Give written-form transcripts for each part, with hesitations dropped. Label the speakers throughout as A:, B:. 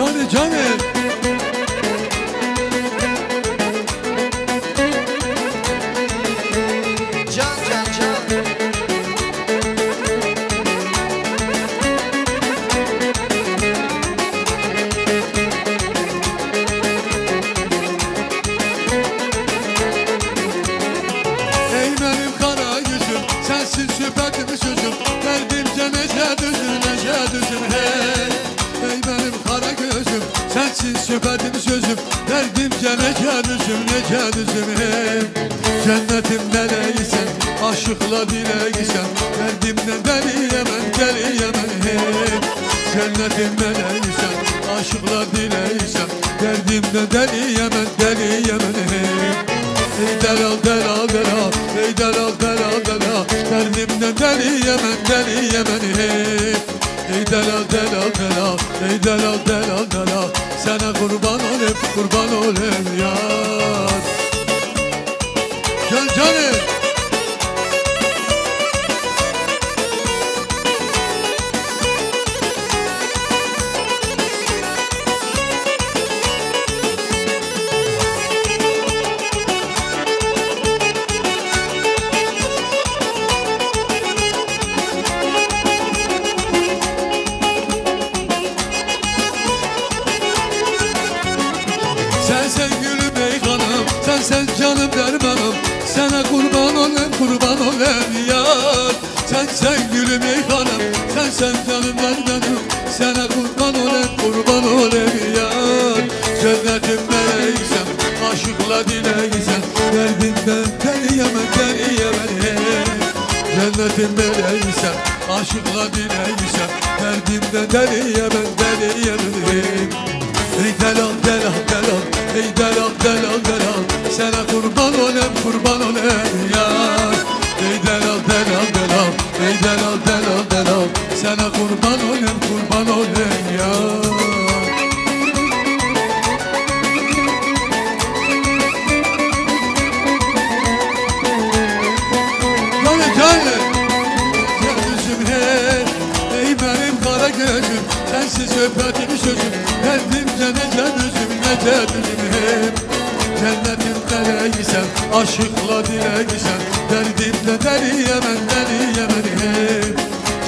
A: Canı canı.
B: Can can can.
A: Ey benim kara yüzüm, sensiz süperdim sözüm. Derdimce nece düzüm, nece düzüm hey. Ey benim kara gözüm, sensiz süperdim sözüm. Derdimce nece düzüm, nece düzüm hey. Cennetim neleysen, aşıkla dileysen. Derdimden deliyemem, deliyemem hey. Cennetim neleysen, aşıkla dileysen. Derdimden deliyemem, deliyemem hey. Ey delal delal delal, ey delal delal delal. Derdimden deliyemem, deliyemem hey. Ey delal delal delal, ey delal delal delal. Sana kurban olayım, kurban olayım yar. Gel canım. Sen gülüm ey hanım, sen canım dermanım. Sana kurban olayım, kurban olayım yar. Sen gülüm ey hanım, sen canım dermanım. Sana kurban olayım, kurban olayım yar. Cennetim meleysen, aşıkla dileysen. Derdimden deliyemem, deliyemem hey. Cennetim meleysen, aşıkla dileysen. Derdimden deliyemem, deliyemem hey. Ey delal delal delal, ey delal delal delal. Sana kurban olayım, kurban olayım yar. Ey delal delal delal, ey delal delal delal. Sana kurban olayım, kurban olayım yar. Canı canı. Gözüm hey, ey benim kara gözüm. Sensiz öpedim sözüm. Derdimce nece düzüm, nece düzüm hep. Cennetim deleysen, aşıkla dileysen. Derdimde deliyemem, deliyemem hep.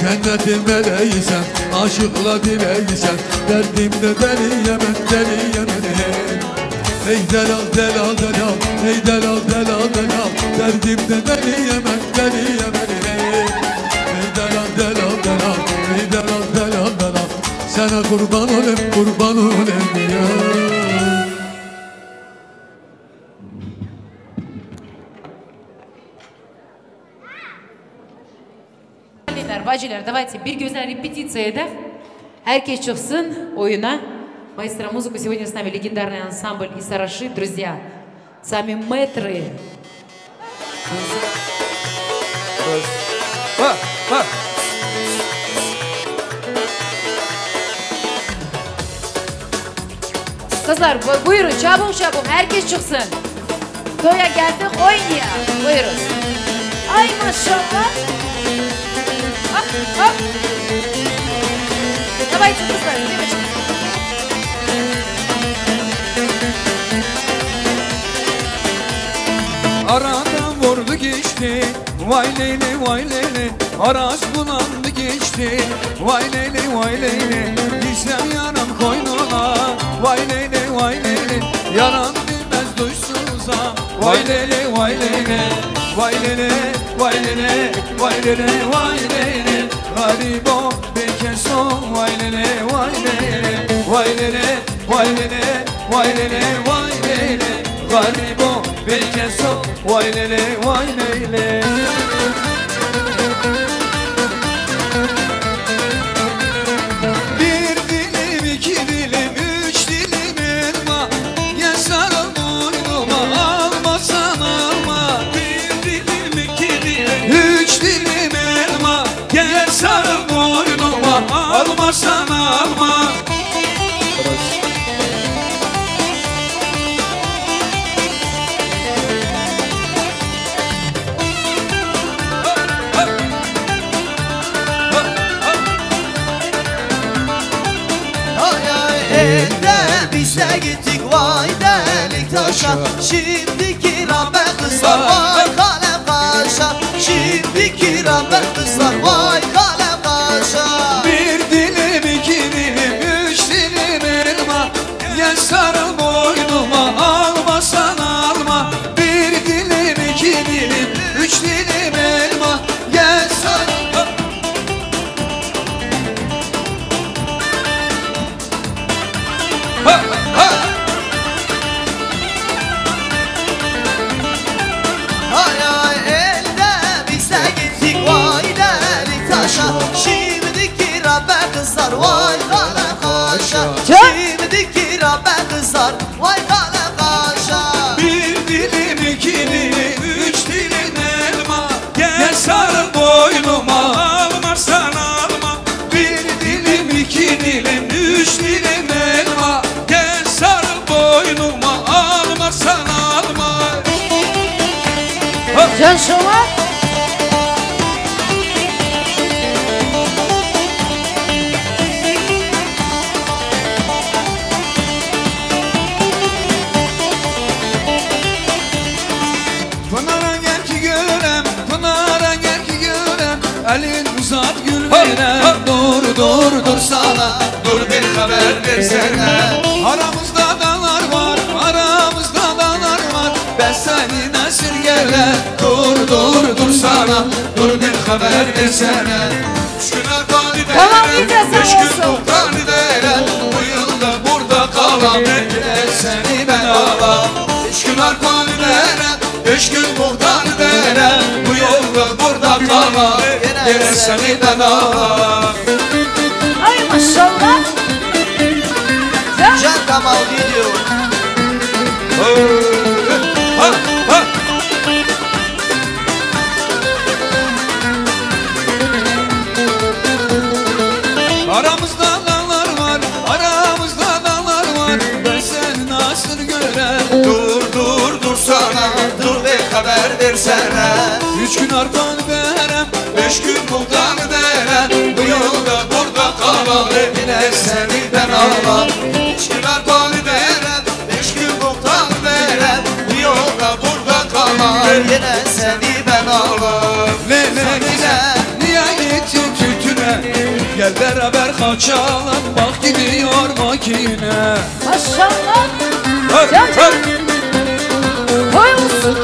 A: Cennetim deleysen, aşıkla dileysen. Derdimde deliyemem, deliyemem hep. Ey delal delal delal, ey delal delal delal. Derdimde deliyemem, deliyemem hep. Ey delal delal delal, ey delal delal delal. Sana kurban olayım, kurban olayım ya.
C: Bacılar, давайте bir güzel репетиция edelim. Herkes çıksın oyuna. Маэстро музыку сегодня с нами легендарный ансамбль Исараши, друзья. Сами мэтры. Kızlar buyurun çabuk çabuk herkes çıksın. Toya geldik oynaya. Buyurun. Ay maşallah. Hop hop. Давайте kızlar девочки.
D: Aradan vurdu geçti, vay leyli vay leyli. Araç bulandı geçti, vay leyli vay leyli. Gitsem yaram koynuna, vay leyli vay leyli. Yaram bilmez duysuzsa, vay leyli vay leyli. Vay leyli vay leyli, vay leyli vay leyli. Garip o bir kez o, vay leyli vay leyli. Vay leyli vay leyli, vay leyli vay leyli. Garip o bir kez o, vay leyli vay leyli. Bir dilim, iki dilim, üç dilim elma. Gel sarıl boynuma, almasan alma. Bir dilim, iki dilim, üç dilim elma. Gel sarıl boynuma, almasan alma.
B: biz de gittik vay delik taşa. Şimdiki rağmen kızlar vay kalem kaşa. Şimdiki rağmen kızlar vay kalem kaşa.
D: Bir dilim, iki dilim, üç dilim elma. Gel sarıl boynuma, almasan alma. Bir dilim, iki dilim, üç dilim elma. Gel sarıl. Ha, ha.
B: Ay ay elde biz de gittik vay delik taşa. Şimdiki rağmen kızlar vay kalem kaşa. Şimdiki rağmen kızlar vay kalem kaşa.
D: Bir dilim, iki dilim, üç dilim elma. Gel sarıl boynuma, almazsan alma. Bir dilim, iki dilim, üç dilim elma. Gel sarıl boynuma, almazsan alma.
C: Can Şovar.
D: Pınara gel ki görem, Pınara gel ki görem. Elin uzat gül verem. Dur sana, dur bir haber versene. Aramızda dağlar var, aramızda dağlar var. Ben seni esirgele. Dur sana, dur bir haber versene. Üç gün Arpani
C: Tamam,
D: deren,
C: güzel, sağ
D: beş gün
C: olsun.
D: Muhtani deren. Bu yılda burada kalam, gel seni ben alam. Üç gün Arpani deren, beş gün Muhtani deren. Bu yolda burada kalam, gel seni ben alam.
C: Ay maşallah. Can.
B: Can Kamal gidiyor.
D: Ha, ha. Aramızda dağlar var, aramızda dağlar var. Ben seni nasıl görem? Dur sana, dur ve haber versene. Üç gün arpan verem, beş gün buldan derem. Bu yolda burada kalam, yine seni ben alam. Üç gün arpan verem, beş gün buldan derem. Bu yolda burada kalam,
B: Yine seni ben alam.
D: le niye gittin tütüne? Gel beraber kaçalım, bak gidiyor makine.
C: Maşallah.
D: Hır,
C: Can.
D: hır.
C: Koy musun?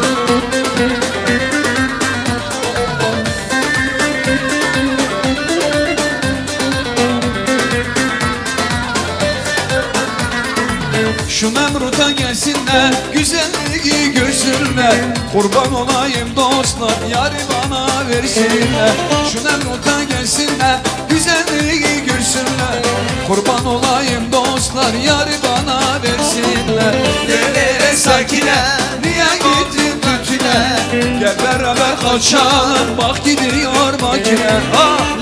D: Şu Nemrut'a gelsinler, güzelliği görsünler. Kurban olayım dostlar, yarı bana versinler. Şu Nemrut'a gelsinler, güzelliği görsünler. Kurban olayım dostlar, yarı bana versinler. Lele sakine, niye gittin tütüne? Gel beraber kaçalım, bak gidiyor makine.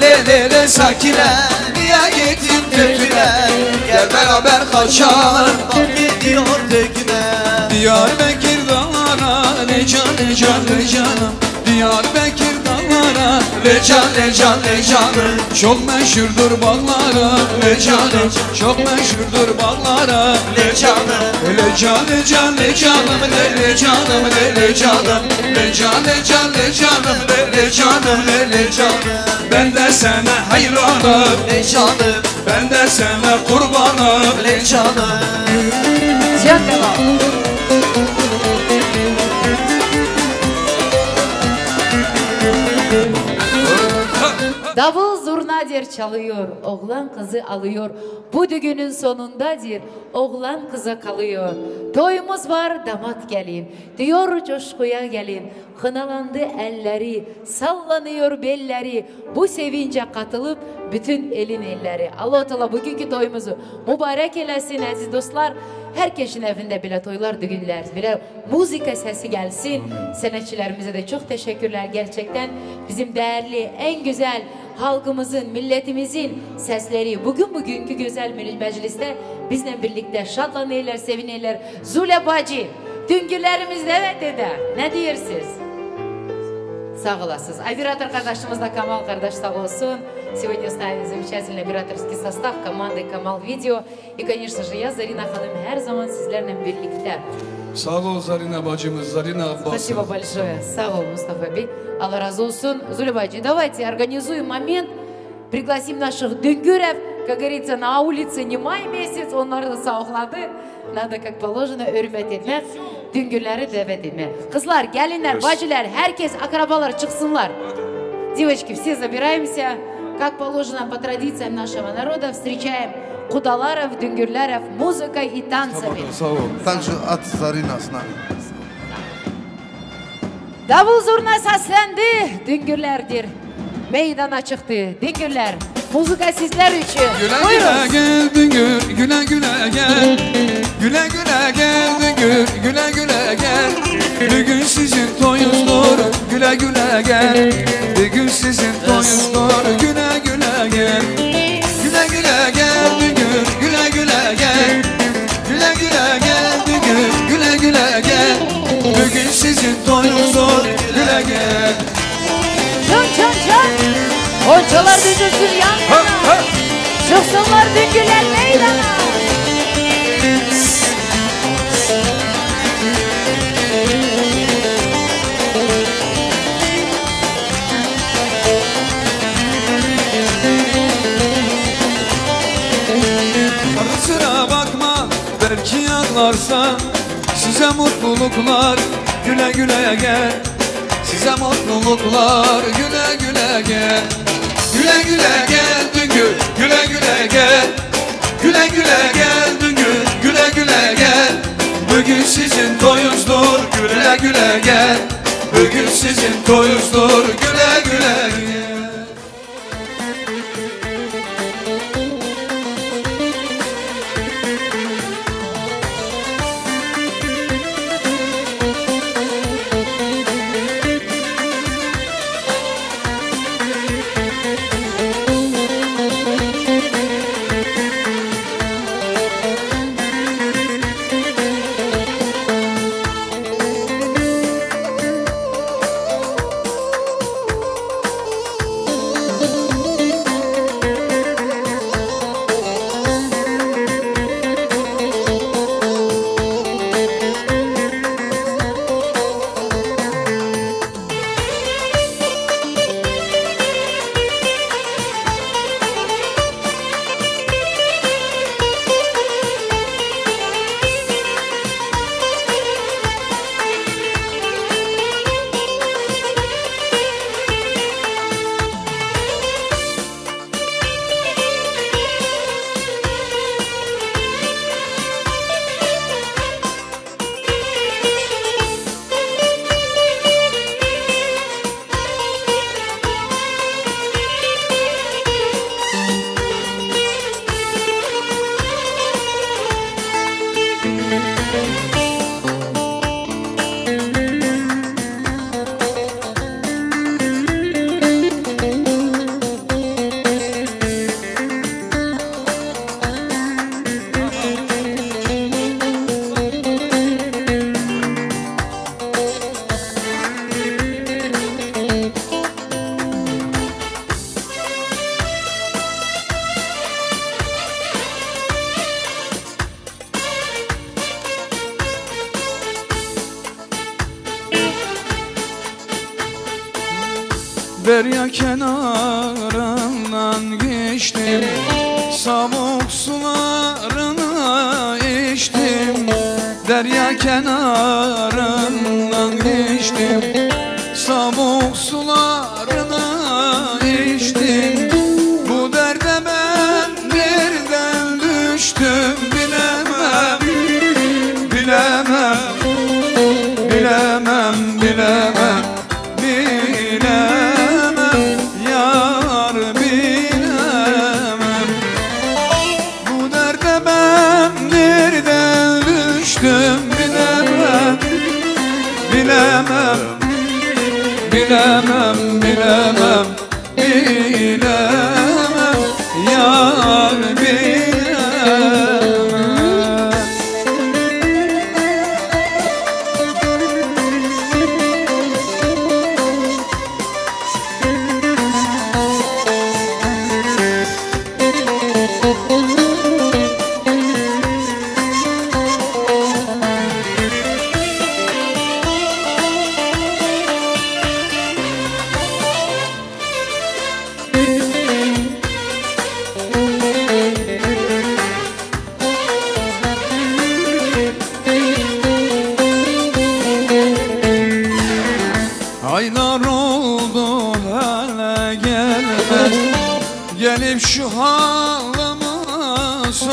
D: Lele sakine, niye gittin tütüne? Gel beraber kaçalım,
B: Bak gidiyor döküme.
D: Diyarbakır dağlara le canım. Diyarbakır dağlara le canım. Çok meşhurdur bağlara le canım. Çok meşhurdur bağlara
B: Le canım.
D: le canım le canım le canım le canım le canım. Ben de sana hayranım,
B: Le canım.
D: ben de sana kurbanım.
B: Le canım.
C: Can devam. Davul zurnadir çalıyor, oğlan kızı alıyor. Bu düğünün sonundadır, oğlan kıza kalıyor. Toyumuz var, damat gelin, diyor coşkuya gelin. Kınalandı elleri, sallanıyor belleri. Bu sevince katılıp bütün elin elleri. Allah Teala bugünkü toyumuzu mübarek eylesin aziz dostlar. Herkesin evinde bile toylar, düğünler, bile müzika sesi gelsin. Sanatçılarımıza da çok teşekkürler gerçekten. Bizim değerli, en güzel halkımızın, milletimizin sesleri bugünkü güzel mecliste bizle birlikte şadlanırlar, sevinirler. Zule bacı, düngülerimizde evet dede. Ne diyorsunuz? Sağ olasınız. Aybirat arkadaşımız da Kamal kardeş sağ olsun. Сегодня с нами замечательный операторский состав команды Камал Видео. И, конечно же, я, Зарина Ханым, her zaman sizlerle birlikte.
A: Sağ ol Zarina bacımız, Zarina Abbas.
C: Спасибо большое. Sağ ol, Mustafa Bey. Allah разу olsun. Зуля бачи, давайте организуем момент, пригласим наших дүнгүров, как говорится, на улице не май месяц, onları da sağladı. Надо, как положено, hürmet etmek, дүнгүрлери davet etmek. Kızlar, gelinler, bacılar, herkes, akrabalar çıksınlar. Девочки, все забираемся, как положено по традициям нашего народа, встречаем кудаларов, дүнгүрлеров музыкой и танцами.
A: Sağ ol.
E: Также от Зарина с нами.
C: Davul zurna seslendi, дүнгүрлерdir. Meydana çıktı, дүngürler. Muzika sizler için.
A: Güle
C: Buyurun.
A: güle gel Düngür, güle güle gel. Güle güle gel Düngür, güle güle gel. Bugün sizin toyunuzdur, güle güle gel. Bugün sizin toyunuzdur, güle güle gel. Güle güle gel Düngür, güle güle gel. Güle güle gel Düngür, güle güle gel. Bugün sizin toyunuzdur, güle gel.
C: Çın çın çın. Ponçalar düzülsün yan yana. Çıksınlar düngürler meydana.
A: Ara sıra bakma, belki yanlarsan. Size mutluluklar, güle güle gel. Size mutluluklar, güle güle gel. Güle güle gel Düngür, güle güle gel. Güle güle gel Düngür, güle güle gel. Bugün sizin toyunuzdur, güle güle gel. Bugün sizin toyunuzdur, güle güle gel. Derya kenarından geçtim, Samuk sularına içtim. Derya kenarından geçtim, Samuk sularına içtim. Bu derde ben nereden düştüm bilemem, bilemem, bilemem, bilemem, bilemem, yar bilemem. Bu derde ben nereden düştüm bilemem, bilemem, bilemem, bilemem, bilemem, yar bilemem.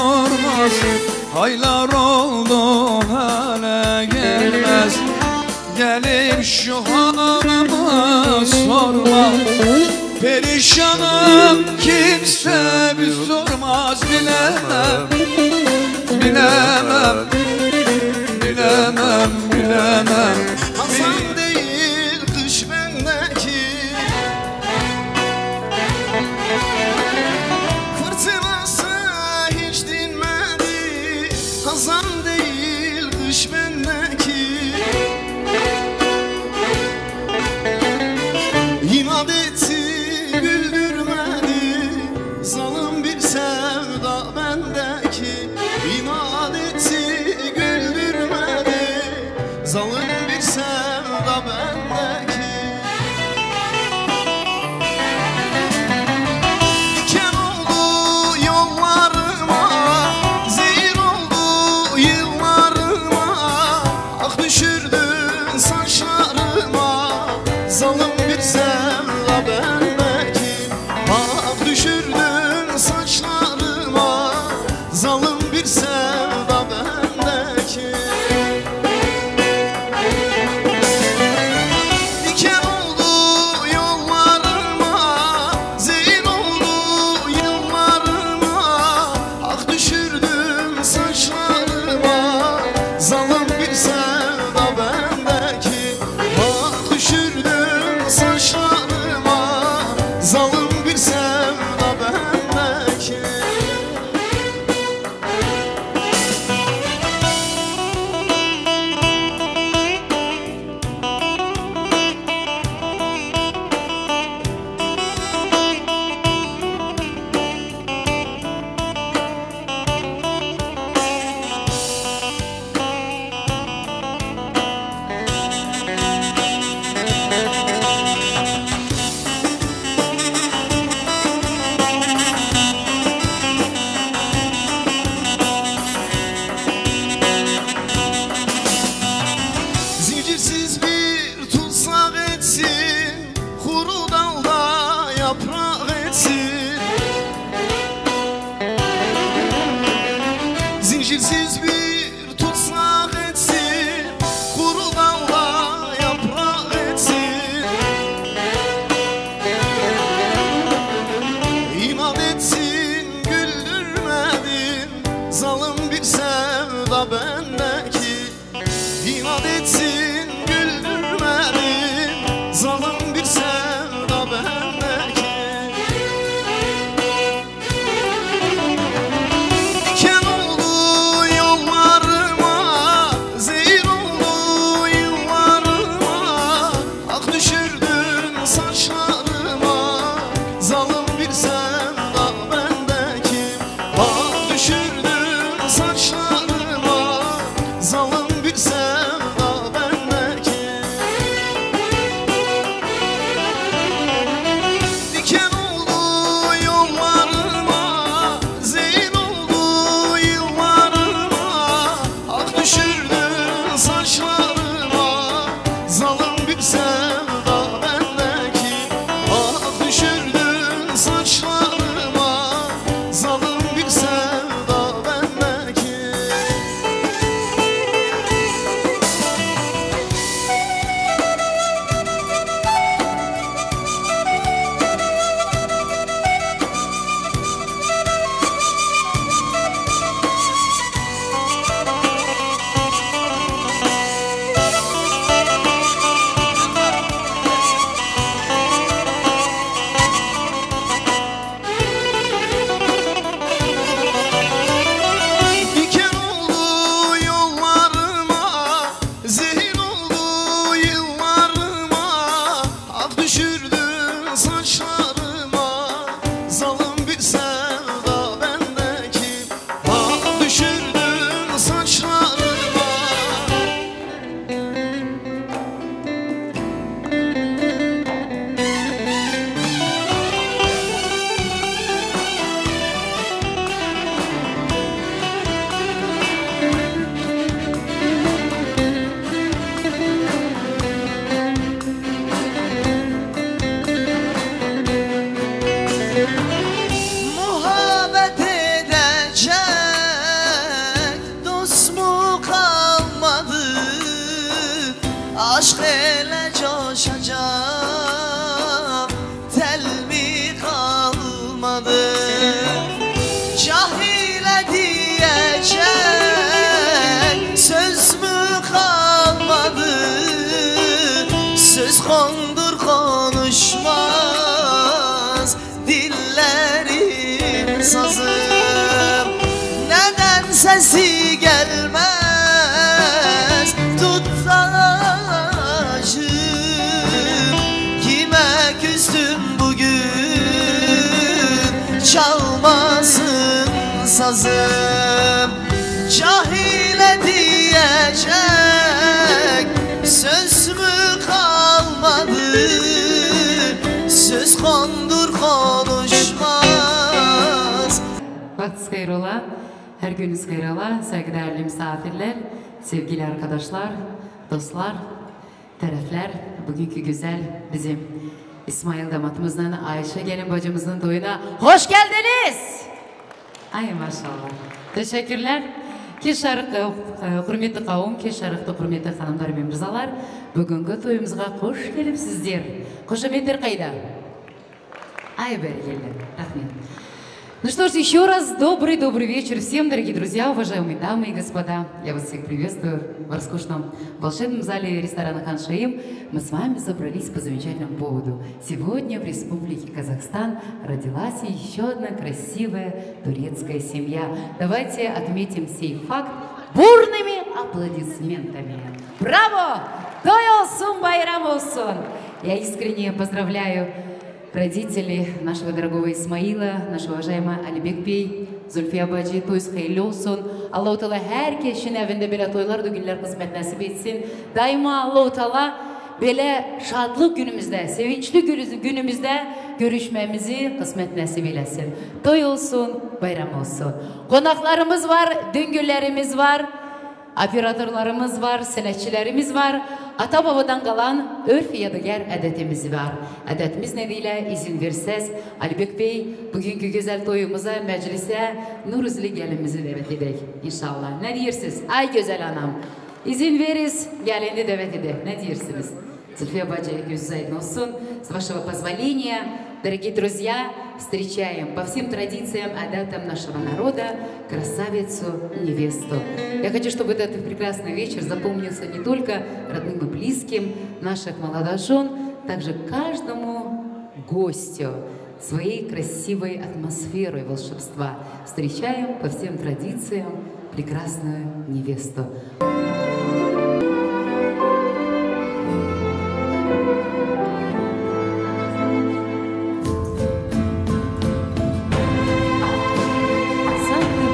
D: durmaz Aylar oldu hala gelmez Gelip şu halımı sorma Perişanım kimse bir sormaz Bilemem, bilemem, bilemem, bilemem
F: Hasan değil kış bendeki Fırtınası hiç dinmedi Hasan değil kış bendeki İnat etti güldürmedi Zalim bir sevda bendeki İnat etti güldürmedi Zalim bir sevda bendeki Diken oldu yollarıma Zehir oldu yıllarıma Ah düşürdün saçlarıma Zalim bir sevda bendeki Ah düşürdün saçlarıma Zalim bir sevda bendeki Diken oldu yollarıma Zehir oldu yıllarıma Ah düşürdün saçlarıma Zalim bir sevda bendeki Ah düşürdün saçlarıma Zalim bir sevda bendeki Zincirsiz bir tutsak etsin Kuru dalda yaprak etsin Zincirsiz bir tutsak etsin Kuru dalda yaprak etsin İnat etsin güldürmedin Zalim bir sevda bendeki İnat etsin güldürmedin Zalim bir sevda bendeki Diken oldu yollar
B: sesi gelmez. Tut taşım, kime küstüm bugün, çalmasın sazım. Cahile diyecek söz mü kalmadı, söz kondur konuşmaz.
C: Vaktiniz hayır ola, her gününüz hayır ola, saygıdeğerli misafirler, sevgili arkadaşlar, dostlar, taraflar, bugünkü güzel bizim İsmail damatımızdan Ayşe gelin bacımızın toyuna hoş geldiniz. Ay maşallah. Teşekkürler. Ki şarkı, hürmetli kavim, ki şarkı, hürmetli hanımlar ve mirzalar, bugünkü toyumuzga hoş gelipsizler. Hoşametler kayda. Ай, берегели. Ну что ж, еще раз добрый вечер всем, дорогие друзья, уважаемые дамы и господа. Я вас всех приветствую в роскошном волшебном зале ресторана «Хан Шаим». Мы с вами собрались по замечательному поводу. Сегодня в Республике Казахстан родилась еще одна красивая турецкая семья. Давайте отметим сей факт бурными аплодисментами. Браво! Той olsun, байрам olsun! Я искренне поздравляю родителей нашего дорогого Исмаила, нашего уважаемого Алибек Бей, Зульфия Баджи, тойс hayırlı olsun. Allah-u Teala herkesin evinde böyle toylar da günler kısmet nasip etsin. Daima Allah-u Teala böyle şadlık günümüzde, sevinçli günümüzde görüşmemizi kısmet nasip eylesin. Toy olsun, bayram olsun. Konaklarımız var, düngüllerimiz var. Operatörlerimiz var, sanatçılarımız var. Ata babadan kalan örf yadigar adetimiz var. Adetimiz nedeniyle izin verseniz Alibek Bey bugünkü güzel toyumuza, meclise nur yüzlü gelimizi davet edelim inşallah. Ne diyorsunuz? Ay güzel anam. İzin veririz, gelini davet edelim. Ne diyorsunuz? Зульфия Баджи, olsun. С вашего позволения, дорогие друзья, встречаем по всем традициям, адатам нашего народа красавицу-невесту. Я хочу, чтобы этот прекрасный вечер запомнился не только родным и близким наших молодожен, также каждому гостю своей красивой атмосферой волшебства. Встречаем по всем традициям прекрасную невесту.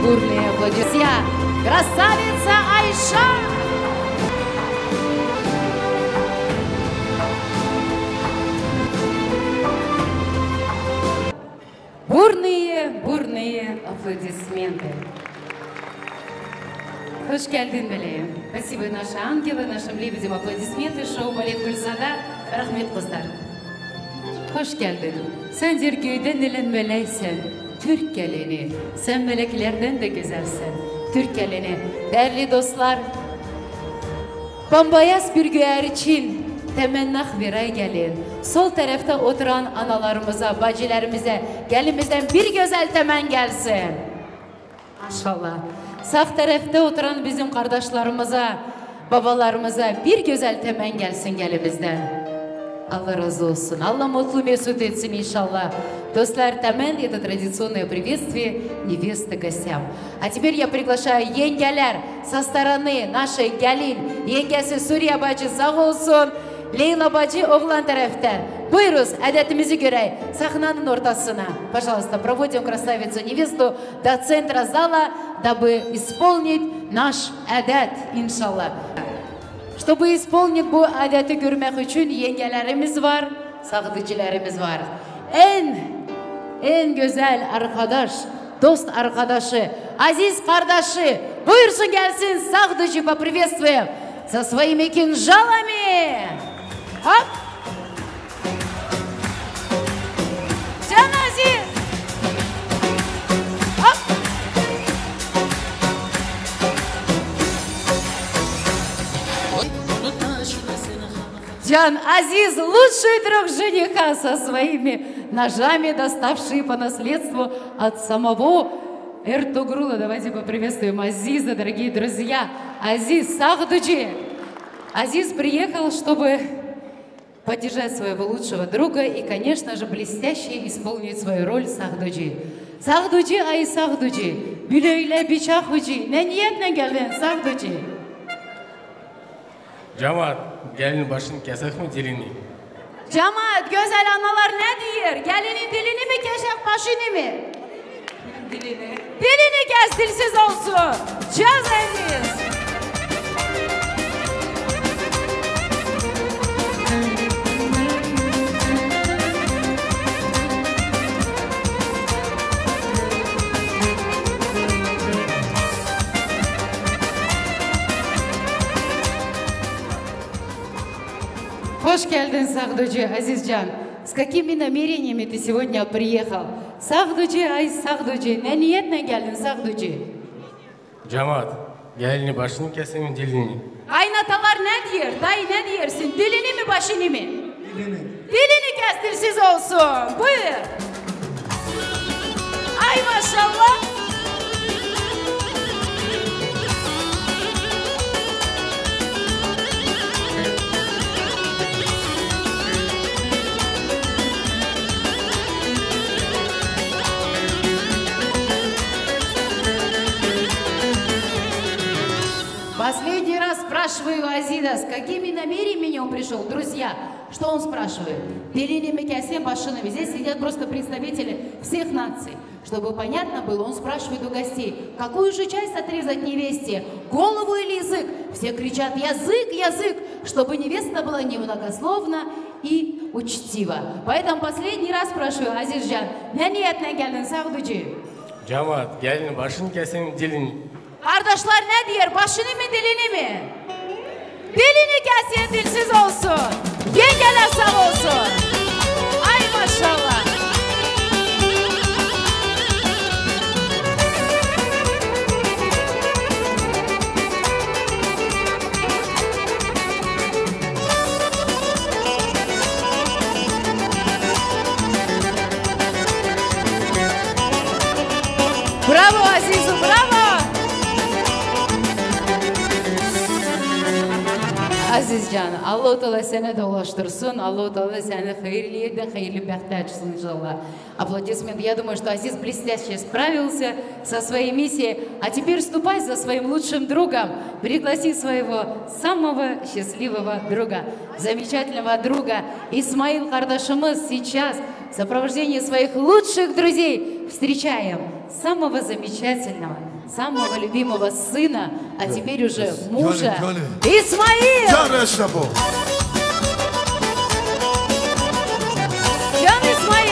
C: Бурные аплодисменты. Красавица Айша! Бурные аплодисменты. Hoş geldin Meleğim. Спасибо наши ангелы, нашим лебедям аплодисменты. Шоу Балет Гүлзада. Рахмет kızlar. Hoş geldin. Sen Zirköy'den dilen meleksen. Türk gelini, sen meleklerden de güzelsin. Türk gelini, değerli dostlar, bambayaz bir göğer için temennah veray gelin. Sol tarafta oturan analarımıza, bacılarımıza, gelimizden bir güzel temen gelsin. Maşallah. Sağ tarafta oturan bizim kardeşlerimize, babalarımıza bir güzel temen gelsin gelimizden. Allah разу olsun. Allah mutlu mesut etsin inşallah. Достlar, темен — это традиционное приветствие невесты гостям. А теперь я приглашаю yengeler со стороны нашей gelin. Yengesi Suriye bacı sağ olsun. Leyla bacı oğlan taraftan. Buyuruz adetimizi göre sahnanın ortasına. Пожалуйста, проводим красавицу-невесту до центра зала, дабы исполнить наш адет, иншаллах. Чтобы исполнить bu adeti görmek için yengelerimiz var, sağdıcılarımız var. En güzel arkadaş, dost arkadaşı, aziz kardeşi, buyursun gelsin sağdıcı, поприветствуем со своими кинжалами. Hop! Can aziz! Hop! Can Aziz, лучший друг жениха, со своими ножами, доставший по наследству от самого Эртугрула. Давайте поприветствуем Азиза, дорогие друзья. Азиз Сахдуджи. Азиз приехал, чтобы поддержать своего лучшего друга и, конечно же, блестяще исполнить свою роль Сахдуджи. Сахдуджи, ай Сахдуджи, Büleyle bıçak ucu. Ne niyetle geldin Savducu?
G: Cemaat, gelin başını kesek mi dilini?
C: Cemaat, güzel analar ne diyor? Gelinin dilini mi kesek başını mı? Dilini. Dilini kes dilsiz olsun. Caz Aziz. Hoş geldin Сағдучи, Азизжан. С какими намерениями ты сегодня приехал? Сағдучи, ай Сағдучи, ne niyetle geldin Сағдучи?
G: Cemaat, gelini başını kesek mi dilini?
C: Aynatalar ne diyor? Dayı ne diyorsun? Dilini mi başını mı? Dilini. Dilini kestirsiz olsun. Buyur. Ay maşallah. Последний раз спрашиваю Азида, с какими намерениями он пришел? Друзья, что он спрашивает? Делили Мекиасем Башинами. Здесь сидят просто представители всех наций. Чтобы понятно было, он спрашивает у гостей, какую же часть отрезать невесте, голову или язык? Все кричат «язык, язык», чтобы невеста была немногословна и учтива. Поэтому последний раз спрашиваю, Азизжан, ne niyetle geldin Сағдучи?
G: Cemaat, gelini başını kesek mi dilini?
C: Kardeşler ne diyor? Başını mı dilini mi? Dilini kessin dilsiz olsun. Yengeler sağ olsun. Ay maşallah. Bravo Azizim, bravo. Azizcan, Allah-u Teala seni de ulaştırsın, Allah-u Teala seni hayırlı бәхті açsın inşallah. Аплодисменты. Я думаю, что Азиз блестяще справился со своей миссией. А теперь ступай за своим лучшим другом. Пригласи своего самого счастливого друга, замечательного друга. Исмаил Кардашимыз сейчас в сопровождении своих лучших друзей встречаем самого замечательного, самого любимого сына, а теперь уже мужа, Исмаил! Can İsmail!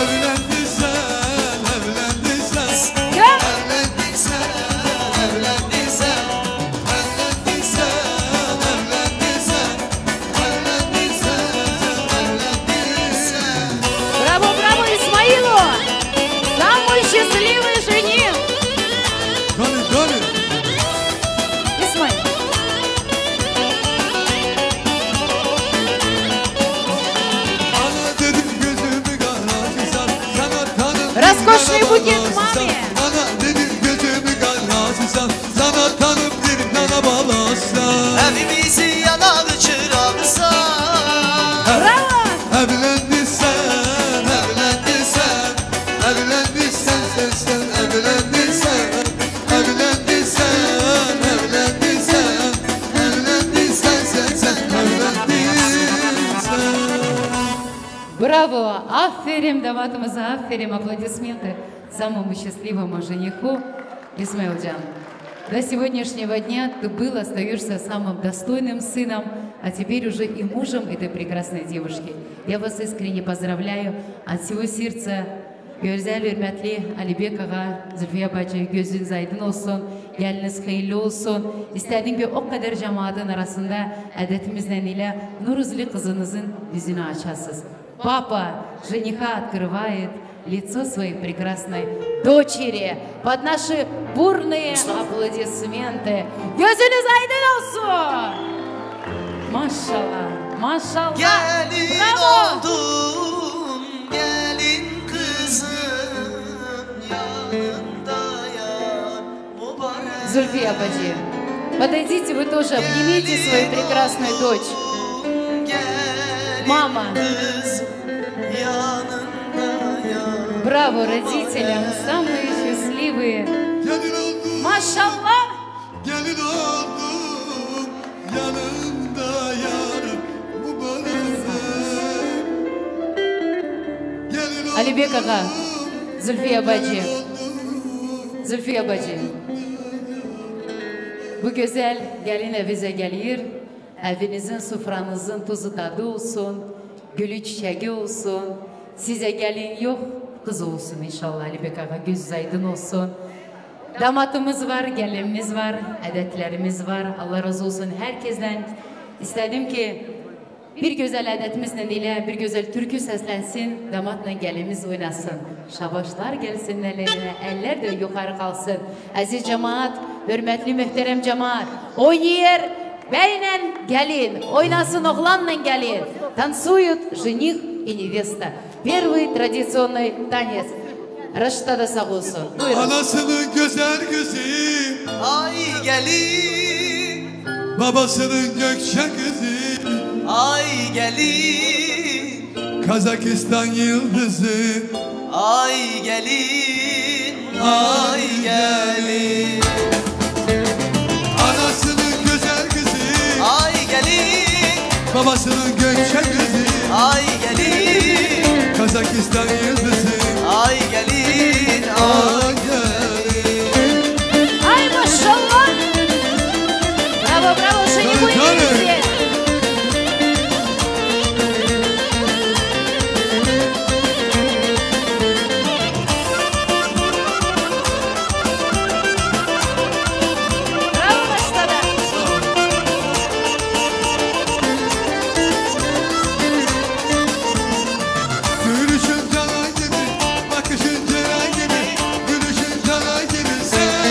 A: Evlendin sen, evlendin sen.
C: Can!
A: Evlendin sen, evlendin sen. Evlendin sen, evlendin sen. Evlendin sen, evlendin sen.
C: Браво, браво Исмаилу! Самый счастливый жених!
A: Dönün, dönün.
C: Исмаил!
A: Ana dedim gözümü karartırsan, sana tanım bir
C: Роскошный
A: nana
C: букет
A: bağlarsın.
C: маме!
A: Ana dedim gözümü karartırsan, sana tanım bir nana bağlarsın.
B: Evimizi yanar çırağımsa.
C: Браво!
A: Evlendin sen, evlendin sen. Evlendin sen, sen, evlendin sen. Evlendin sen, evlendin sen. Evlendin sen, sen, evlendin sen.
C: Браво! Аферим, даватымыза аферим, аплодисменты самому счастливому жениху Исмаилджан. До сегодняшнего дня ты был, остаешься самым достойным сыном, а теперь уже и мужем этой прекрасной девушки. Я вас искренне поздравляю от всего сердца. Güzel, hürmetli Alibek ağa, Zülfiye bacı, gözünüz aydın olsun, geliniz hayırlı olsun. İstedim ki o kadar cemaatin arasında adetimizden ile Nuruzli kızınızın yüzünü açasız. Папа жениха открывает лицо своей прекрасной дочери под наши бурные аплодисменты. Gözünüz aydın olsun. Maşallah, maşallah.
B: Gelin
C: Bravo.
B: oldum, gelin kızım yanındayım mübarek.
C: Зульфия Баджи, подойдите вы тоже, обнимите свою прекрасную дочь.
B: Gelin
C: Мама.
B: kız yanındayım.
C: Браво родителям, самые счастливые.
A: Gelin oldum,
C: Maşallah.
A: gelin oldum, yanımda yarım mübarek. Gelin oldum,
C: Alibek ağa, Zülfiye bacı. Zülfiye bacı. Bu güzel gelin evinize gelir. Evinizin, sofranızın tuzu tadı olsun. Gülü çiçeği olsun. Size gelin yok, kız olsun inşallah Alibek ağa. Göz aydın olsun. Damatımız var, gelinimiz var, adetlerimiz var. Allah razı olsun herkesten. İstedim ki bir güzel adetimizle ile bir güzel türkü seslensin. Damatla gelinimiz oynasın. Şabaşlar gelsin ellerine, eller de yukarı kalsın. Aziz cemaat, hürmetli muhterem cemaat. Oynayır, beyle gelin, oynasın oğlanla gelin. Танцуют жених и невеста. Первый традиционный танец. Raştada sağ olsun. Buyurun.
A: Anasının güzel kızı,
B: Ay gelin,
A: babasının gökçe kızı,
B: ay gelin,
A: Kazakistan yıldızı.
B: ay gelin, ay gelin.
A: Anasının güzel kızı,
B: Ay gelin,
A: babasının gökçe kızı,
B: ay gelin,
A: Kazakistan yıldızı.
B: ay gelin, ay
A: Ay gelin.
C: Ay maşallah. Bravo bravo. Şimdi bu
A: Tabii, tabii.
C: İngilizce. Bravo başladı.
A: Gülüşün cana gibi, bakışın cana gibi, gülüşün cana gibi sen.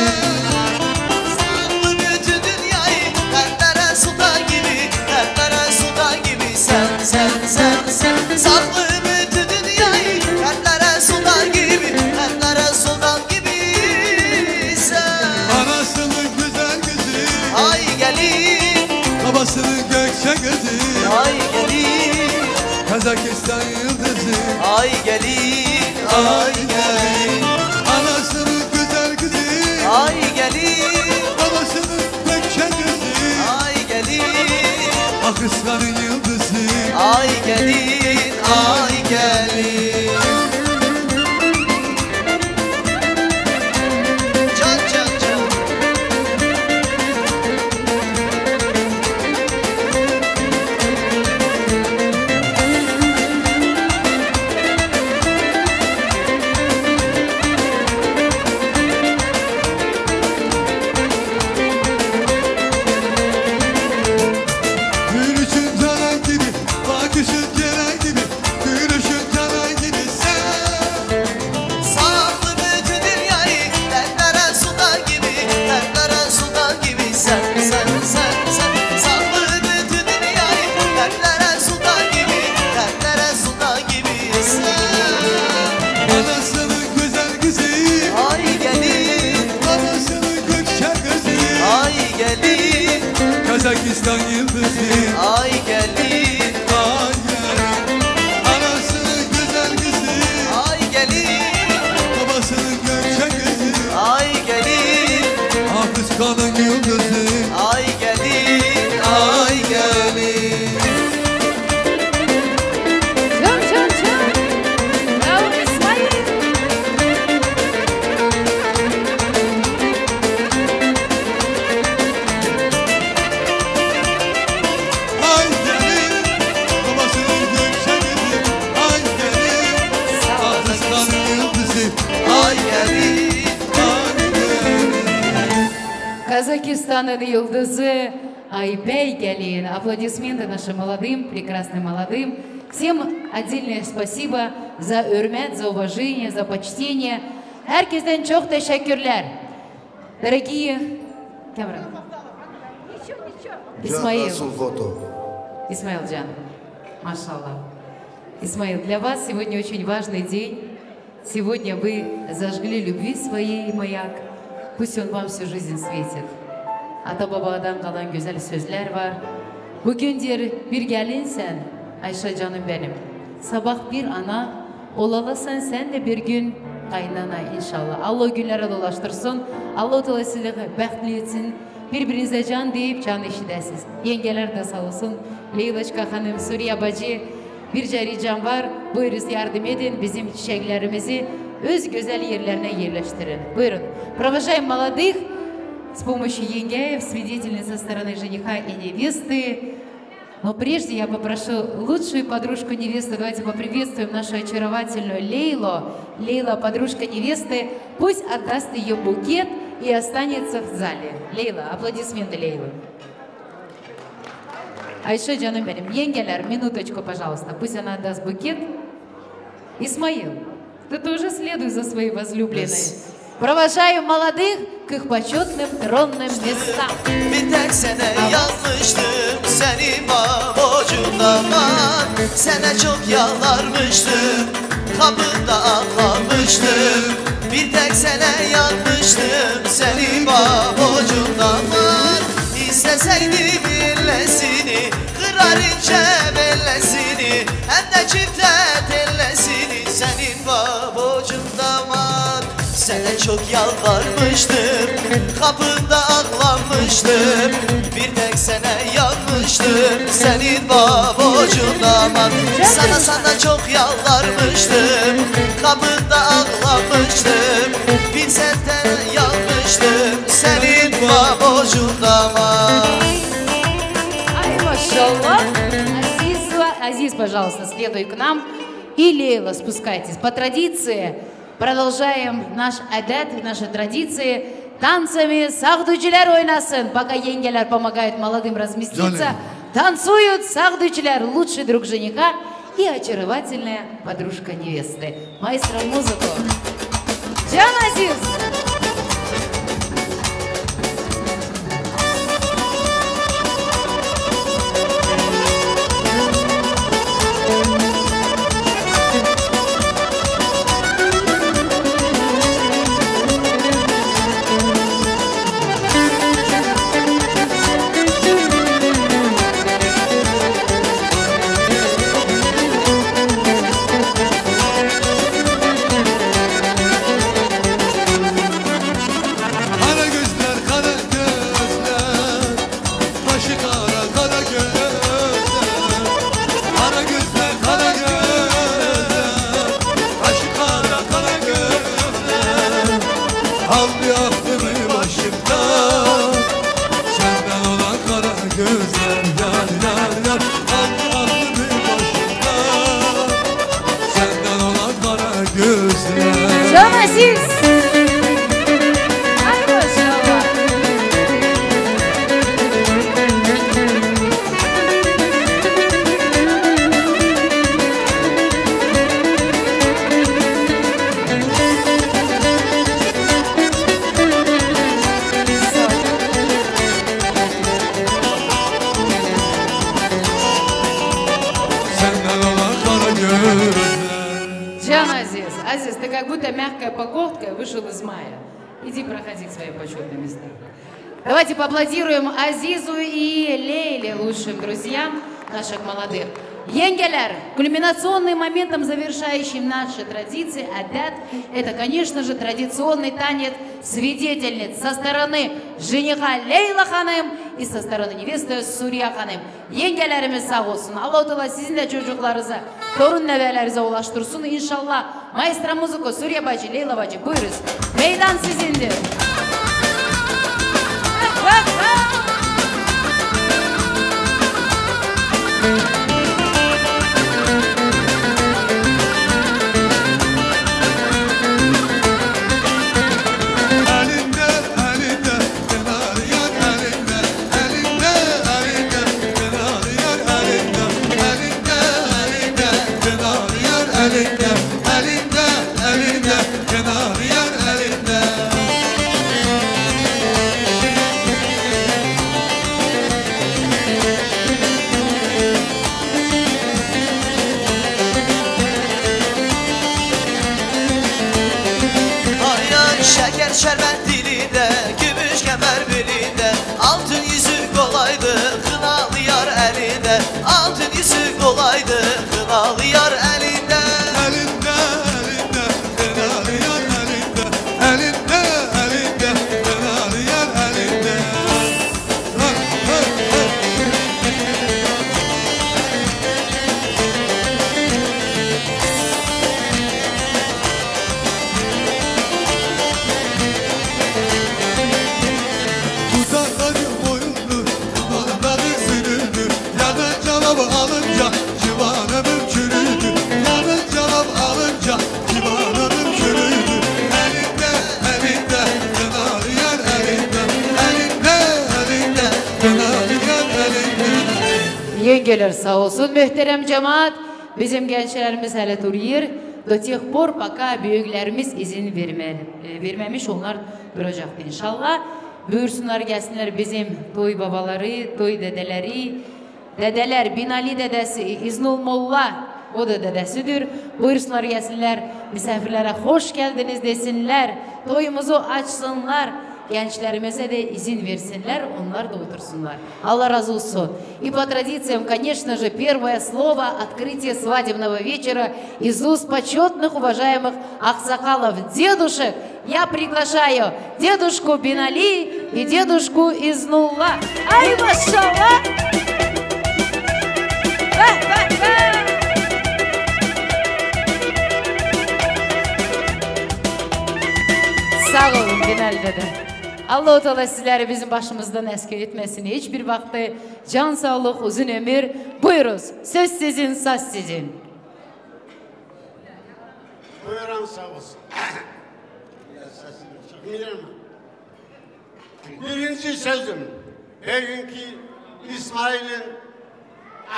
B: saklı bütün dünyayı kalplere sultan gibi, kalplere sultan gibi sen, sen, sen, sen. Saklı bütün dünyayı kalplere sultan gibi, kalplere sultan gibi sen.
A: Anasının güzel kızı,
B: Ay gelin,
A: babasının gökçe kızı,
B: ay gelin,
A: Kazakistan yıldızı.
B: ay gelin, ay gelin,
A: Anasının güzel kızı,
B: ay gelin,
A: babasının gökçe kızı,
B: ay gelin,
A: Akıskan'ın yıldızı.
B: ay gelin, ay gelin. Can can can.
A: Gülüşün cana gibi, bakışın cana gibi, gülüşün cana gibi sen.
B: Saklı bütün dünyayı dertlere sultan gibi, dertlere sultan gibi sen, sen, sen, sen. Saklı bütün dünyayı dertlere sultan gibi, dertlere sultan gibi sen.
A: Anasının güzel kızı,
B: Ay gelin,
A: babasının gökçe kızı,
B: ay gelin,
A: Kazakistan yıldızı.
B: ay gelin,
A: Ay gelin. Anasının güzel kızı,
B: ay gelin,
A: babasının gökçe kızı,
B: ay gelin,
A: Akıskan'ın yıldızı.
B: ay gelin, ay gelin.
C: Çın çın çın. Bravo İsmail.
A: Ay gelin, babasının gökçe kızı. Ay gelin, Akıskan'ın yıldızı.
B: Ay gelin,
A: Ay gelin.
C: Казахстан'ın yıldızı Айбей Gelin. Аплодисменты нашим молодым, прекрасным молодым. Всем отдельное спасибо за hürmet, за уважение, за почтение. Herkesten çok teşekkürler. Дорогие... Камера. Исмаил. Исмаил Джан. Машаллах. Исмаил, для вас сегодня очень важный день. Сегодня вы зажгли любви своей маяк. Pусть он вам всю жизнь sветит. Ata babadan kalan güzel sözler var. Bugün diyor bir gelinsen Ayşe canım benim. Sabah bir ana Olalasan sen de bir gün kaynana inşallah. Allah o günlere dolaştırsın. Allah Teala sizi bəxtli etsin. Birbirinize can deyip can eşidəsiniz. Yengeler de sağ olsun. Leylaçka hanım, Suriye bacı, bir ricam var. Buyurun yardım edin. Bizim çiçeklerimizi öz güzel yerlerine yerleştirin. Buyurun. Провожаем молодых с помощью енгеев, свидетельниц со стороны жениха и невесты. Но прежде я попрошу лучшую подружку невесты. Давайте поприветствуем нашу очаровательную Лейлу. Лейла, подружка невесты. Пусть отдаст ее букет и останется в зале. Лейла, аплодисменты Лейлы. А еще, canım benim, yengeler, минуточку, пожалуйста. Пусть она отдаст букет. Исмаил, ты тоже следуй за своей возлюбленной. Провожаем молодых к их почетным тронным местам.
B: Bir tek sene yanmıştım seni babacığımdan. Sana çok yalvarmıştım, kapında ağlamıştım. Bir tek sene yanmıştım seni babacığımdan. İsteseydim illesini, kırar ince bellesini, hem de çifte tellesini senin babacığımdan. Sana çok yalvarmıştım, kapında ağlamıştım. Bir tek sene yanmıştım senin babacığından. Sana çok yalvarmıştım, kapında ağlamıştım. Bir senden yanmıştım senin babacığından.
C: Ай, машаллах. Азиз, пожалуйста, следуй к нам. И Лейла, спускайтесь. По традиции продолжаем наш адет, наши традиции. Танцами сагдучилер ойнасын. Пока енгелер помогают молодым разместиться, танцуют сагдучилер, лучший друг жениха и очаровательная подружка невесты. Маэстро, музыку. Can Aziz. Can Aziz. Ay maşallah. Can Aziz. Азиз, ты как будто мягкая походка вышел из мая. Иди проходи к своим почетным местам. Давайте поаплодируем Азизу и Лейле, лучшим друзьям наших молодых. Енгелер, кульминационным моментом, завершающим наши традиции, адет, это, конечно же, традиционный танец свидетельниц со стороны жениха Лейла ханым и со стороны невесты Сурия ханым. Yengelerimiz sağ olsun. Allah-u Teala sizin de çocuklarınıza, torun nevelerinize ulaştırsın inşallah. Maestro Muziko, Suriye bacı, Leyla bacı, buyuruz. Meydan sizindir.
B: Şerbet dilinde, gümüş kemer belinde, altın yüzük olaydı, kınalı yar elinde. Altın yüzük olaydı, kınalı yar elinde.
A: Elinde
C: Teşekkürler, sağ olsun muhterem cemaat. Bizim gençlerimiz hele duruyor. Do тех пор, пока büyüklerimiz izin vermemiş, onlar duracaktır inşallah. Buyursunlar gelsinler bizim toy babaları, toy dedeleri. Dedeler, Binali dedesi, İznul Molla, o da dedesidir. Buyursunlar gelsinler, misafirlere hoş geldiniz desinler. Toyumuzu açsınlar. Gençlerimize de izin versinler, onlar da otursunlar. Allah разу olsun. И по традициям, конечно же, первое слово открытия свадебного вечера из уст почетных, уважаемых аксакалов, дедушек. Я приглашаю дедушку Бинали и дедушку Изнулла. Ай, машалла! Sağ olun Binali dede. Allah-u Teala sizleri bizim başımızdan eski etmesin. Hiçbir vakti can sağlık, uzun ömür. Buyuruz. Söz sizin, söz sizin.
F: Buyurun sağ olsun. Birinci sözüm. Bugünkü İsmail'in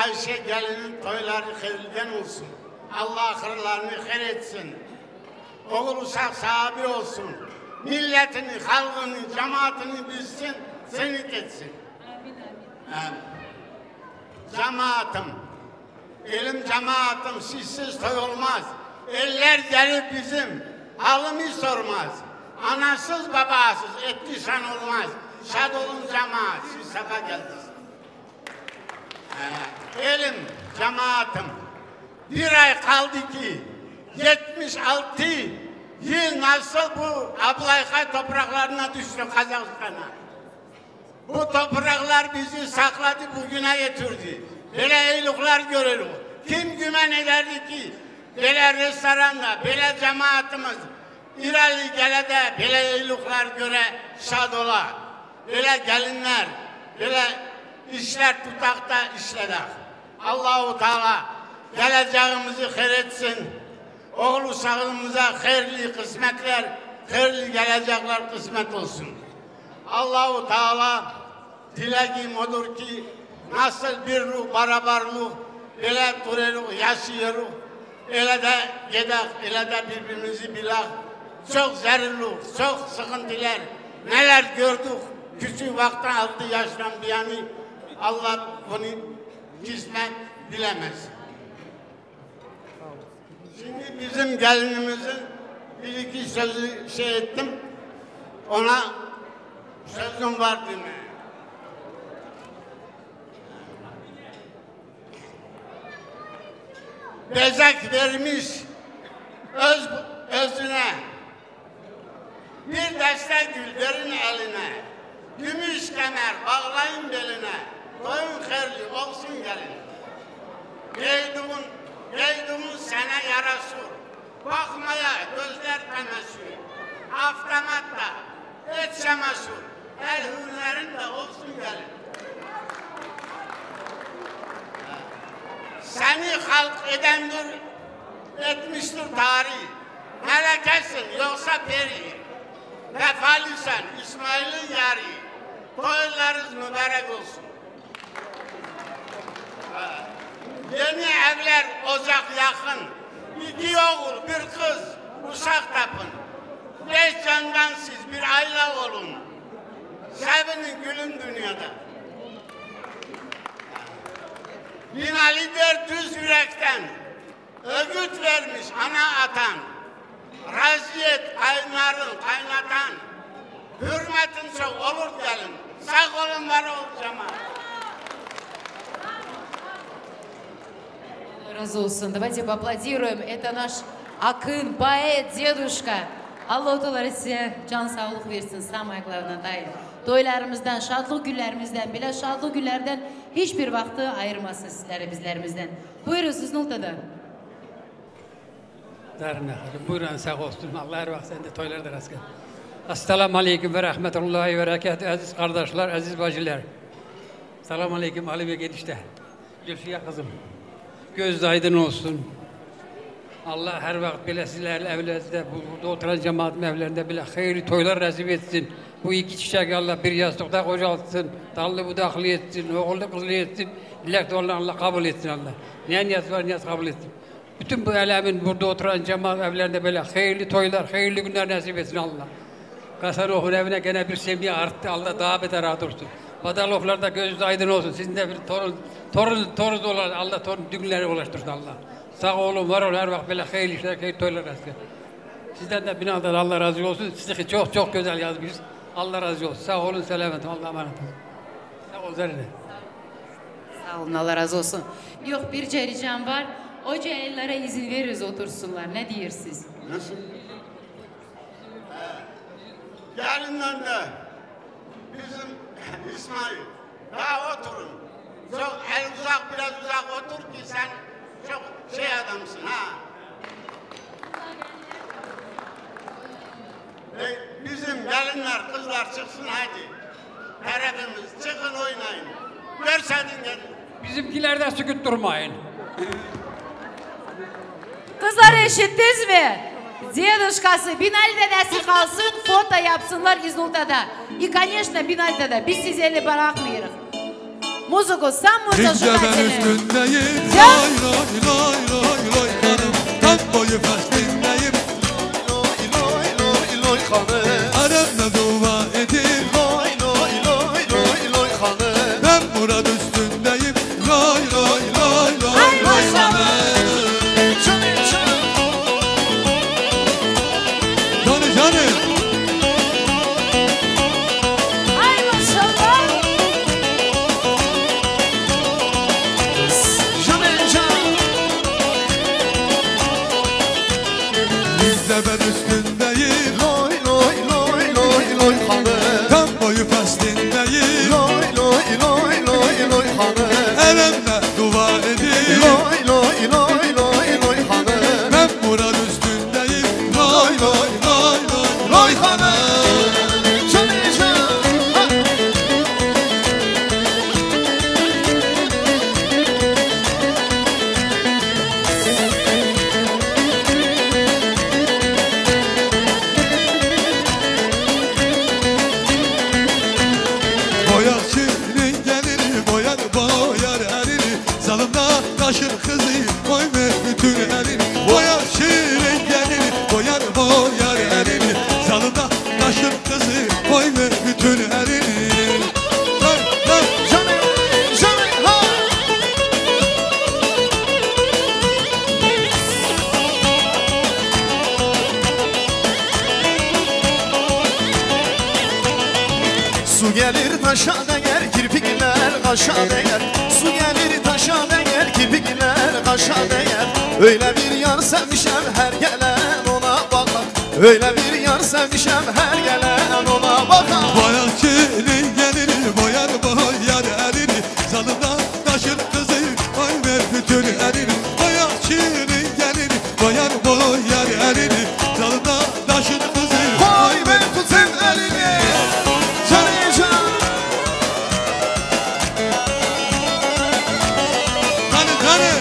F: Ayşe gelinin toyları hayırlıdan olsun. Allah ahırlarını hayır etsin. Oğul uşak sahibi olsun. Milletini, halkını, cemaatini bilsin, senit etsin. Amin. Cemaatim, elim cemaatim, sizsiz toy olmaz. Eller gelir bizim, halımı sormaz. Anasız babasız, etli şan olmaz. Şad olun cemaat, siz sefa geldiniz. Elim, cemaatim, bir ay kaldı ki 76 yıl nasıl bu Ablaykay topraklarına düştü Kazakistan'a. Bu topraklar bizi sakladı, bugüne getirdi. Böyle iyilikler görürüz. Kim güven ederdi ki böyle restoranda, böyle cemaatimiz İrali gelede böyle iyilikler göre şad ola. Böyle gelinler, böyle işler tutakta işledik. Allah-u Teala geleceğimizi hayır etsin. Oğul uşağımıza hayırlı kısmetler, hayırlı gelecekler kısmet olsun. Allah-u Teala dileğim odur ki nasıl bir ruh, beraberlik, öyle dururuz, yaşıyoruz, öyle de gedek, öyle de birbirimizi bilak. Çok zararlı, çok sıkıntılar, neler gördük, küçük vakti 6 yaştan bir yana Allah bunu kısmet bilemez. Şimdi bizim gelinimizin bir iki sözü şey ettim, ona sözüm var demeye. Bezek vermiş özüne, bir deste gül verin eline, gümüş kemer bağlayın beline, toyun hayırlı olsun gelin. Geyduğun sana yaraşır, bakmaya gözler temeşür, avtomatla et çamaşır, el hürlerin de olsun gelin. Seni halk edendir, etmiştir tarih, melekesin yoksa peri, vefalisen İsmail'in yari, toylarınız mübarek olsun. Yeni evler ocak yakın, 2 oğul, 1 kız, uşak tapın. 5 candan siz bir aile olun. Sevinin gülün dünyada. Binali der düz yürekten, öğüt vermiş ana atan. Raziyet kaynarın, kaynatan. Hürmetin çok olur gelin. Sağ olun, var ol cemaat.
C: Разу olsun. Давайте поаплодируем. Это наш акын, поэт, дедушка. Allah-u Teala size can sağlık versin. Самое главное dayı. Toylarımızdan, şadlık günlerimizden, bile şadlık günlerden hiçbir vakti ayırmasın sizlere bizlerimizden. Buyurun siz noktada.
H: Buyurun sağ olsun. Allah her vakit sende toylarda rast gelsin. Esselamu Aleyküm ve Rahmetullahi ve Berekatuhu. Aziz kardeşler, aziz bacılar. Selamun Aleyküm Ali ve genişte. Gülfiye kızım. Göz aydın olsun. Allah her vakit bile sizlerle evlerinizde, burada oturan cemaatin evlerinde bile hayırlı toylar nasip etsin. Bu iki çiçek Allah bir yastıkta kocaltsın, dallı budaklı etsin, oğullu kızlı etsin, dilek doğru Allah kabul etsin Allah. Ne niyaz var niyaz kabul etsin. Bütün bu alemin burada oturan cemaat evlerinde böyle hayırlı toylar, hayırlı günler nasip etsin Allah. Kasaroğlu'nun evine gene bir sevgi arttı, Allah daha beter arttırsın. Badaloflarda gözü aydın olsun, sizin de bir torun olur, Allah torun düğünlere ulaştırsın Allah. Sağ olun, var olun, her vakit böyle hayırlı işler, hayırlı toylar nasip etsin. Sizden de binadan Allah razı olsun, sizi çok çok güzel yazmışız. Allah razı olsun. Sağ olun, selamet. Allah'a emanet olun. Sağ olun, Zerre.
C: Sağ olun, Allah razı olsun. Yok, bir ricam var. O cahillere izin veririz otursunlar. Ne diyorsunuz?
F: Nasıl? Gelinden de bizim İsmail, daha oturun. Çok el uzak, biraz uzak otur ki sen çok şey adamsın ha. Bizim gelinler, kızlar çıksın hadi. Tarafımız çıkın oynayın. Görsedin gelin.
H: Bizimkiler de sükut durmayın.
C: Kızlar eşittiniz mi? Dедушкасы Binali'de nasıl kalsın, foto yapsınlar İzulta'da. И, конечно, Binali'de biz sizi eli bırakmıyoruz. Muzuku, sen
A: İnce ben
C: muzikasını.
A: üstündeyim. Lay lay lay lay lay hanım. Tam boyu festindeyim. Lay lay lay lay hanım. Arabla dua edin. Lay lay lay lay lay hanım. Ben Murat üstündeyim. Lay lay lay lay lay hanım. Canı canı.
C: Ay maşallah.
A: İnce ben üstündeyim. Lay lay lay lay lay hanım. Tam boyu festindeyim. Lay lay lay lay lay hanım. Elimle dua edin. Lay lay lay lay lay hanım. Ben Murat üstündeyim. Lay lay lay lay lay hanım. Boyar şirin gelir, boyar boyar erir. Zalımda taşır kızı, koyma bütün elini. Boyar şirin gelir, boyar boyar erir. Zalımda taşır kızı, koyma bütün elini. Hey, hey, canım, canım, ha!
I: Su gelir taşa değer, kirpikler kaşa değer. Su gelir taşa değer, kirpikler kaşa değer. Öyle bir yar sevmişem her gelen ona bakar. Öyle bir yar sevmişem her gelen ona bakar.
A: Boyar şirin gelir, boyar boyar erir. Zalımda taşır kızı, koyma bütün elini. Boyar şirin gelir, boyar boyar erir. Zalımda taşır kızı,
I: Koy ben tutayım elini.
A: Hani hani.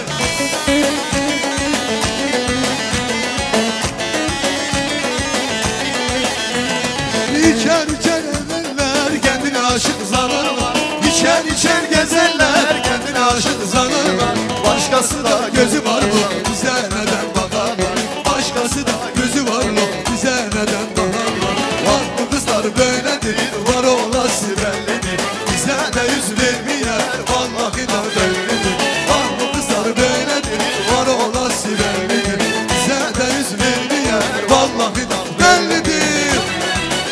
A: İçer içer evveller kendine aşık zanırlar. İçer içer gezerler kendine aşık zanırlar. Başkası da gözü var mı bize neden bakarlar. Başkası da gözü var mı bize neden bakarlar. Var mı kızlar böyledir, var olası bellidir. Bize de yüz vermeyer, vallahi da bellidir. Var mı kızlar böyledir, var olası bellidir. Bize de yüz vermeyer, vallahi da bellidir.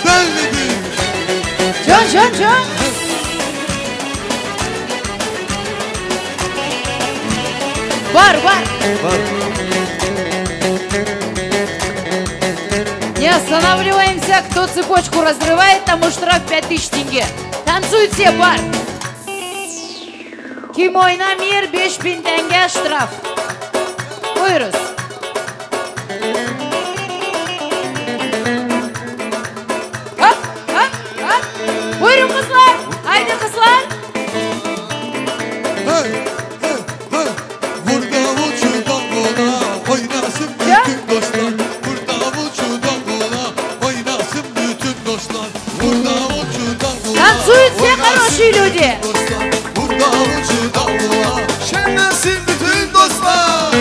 A: Bellidir.
C: Can. Бар. Не останавливаемся, кто цепочку разрывает, тому штраф 5000 тенге. Танцуют все, бар. Kim oynamıyor 5000 tenge штраф. Buyuruz. Hop. Buyurun kızlar. Haydi kızlar.
A: Hey, hey, hey. Vur davul şu bangona, oynasın
C: Танцуют все хорошие люди.
I: Şenlensin bütün dostlar.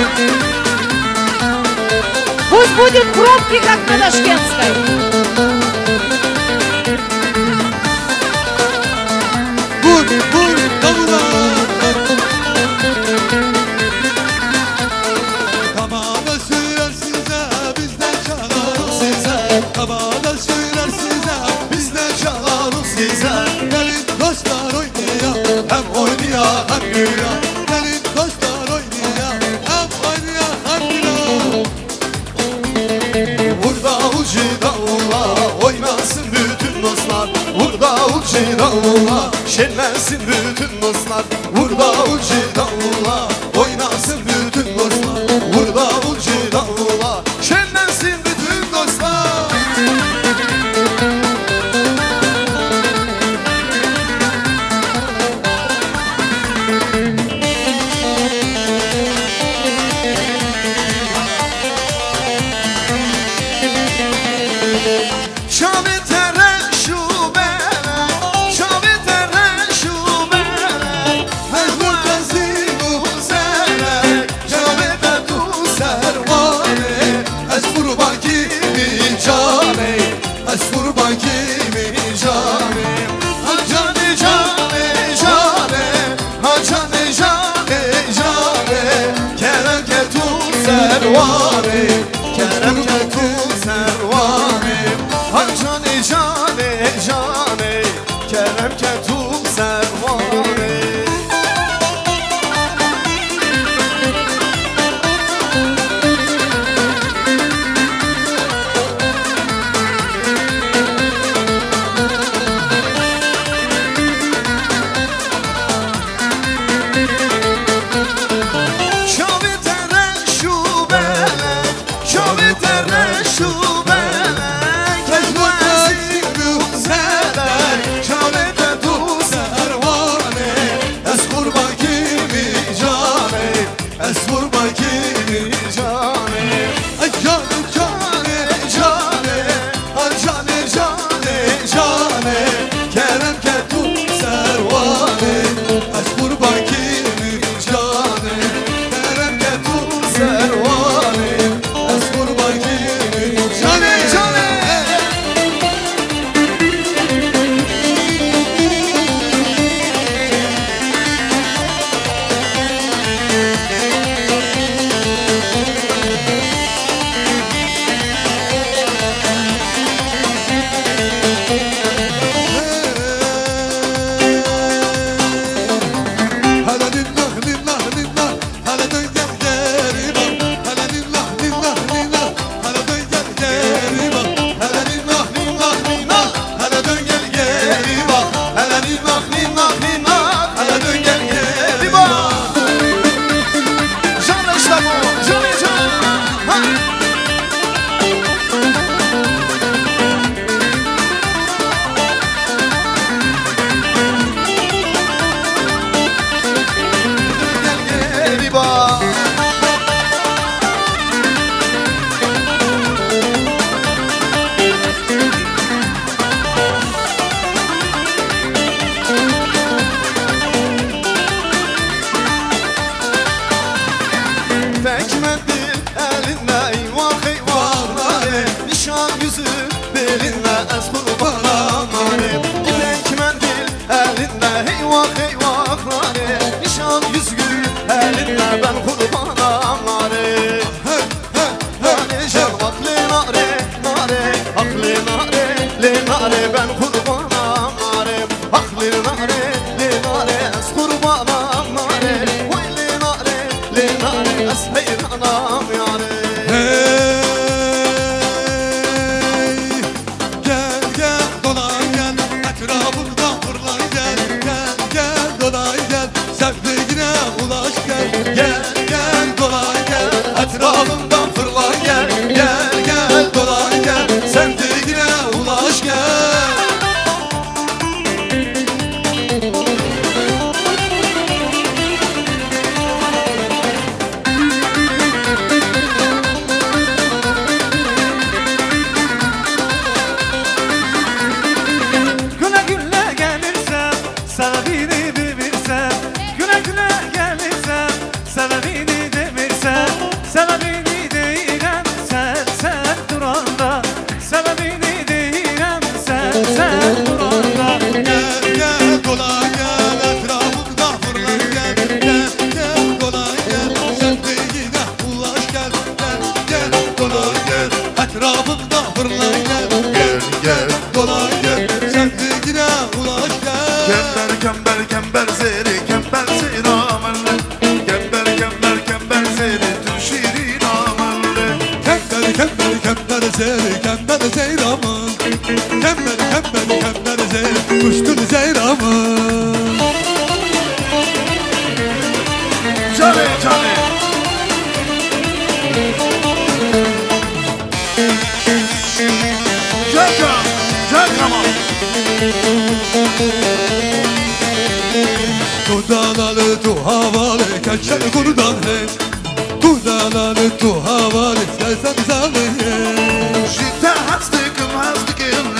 C: Пусть будет пробки, как на Ташкентской.
A: Vur davula. Kamada söyler size, bizden çalarız size. Kamada söyler size, bizden çalarız size. Gelin dostlar oynaya, hem oynaya hem güya. Gelin dostlar oynaya, hem oynaya hem güya.
I: Vur davulcu davula, oynasın bütün dostlar. Vur davulcu davula, şenlensin bütün dostlar. Vur davulcu davula, oynasın bütün dostlar. Vur davulcu davula, şenlensin bütün dostlar. Şabetere şubele, şabetere şubele.
A: Mecnun kazimu sere, şabete tu servane. Ez kurban kimi cane, ez kurban kimi cane.
I: Cane cane cane, ha cane cane cane. Kerem ketum servane, kerem ketum servane. Ha cane cane cane, kerem ketum servane. Şabetere şubele,
A: Tu dalalı tu havalı kaçar kurdan he Tu dalalı tu havalı selsen zaleye
I: Jita hastıkım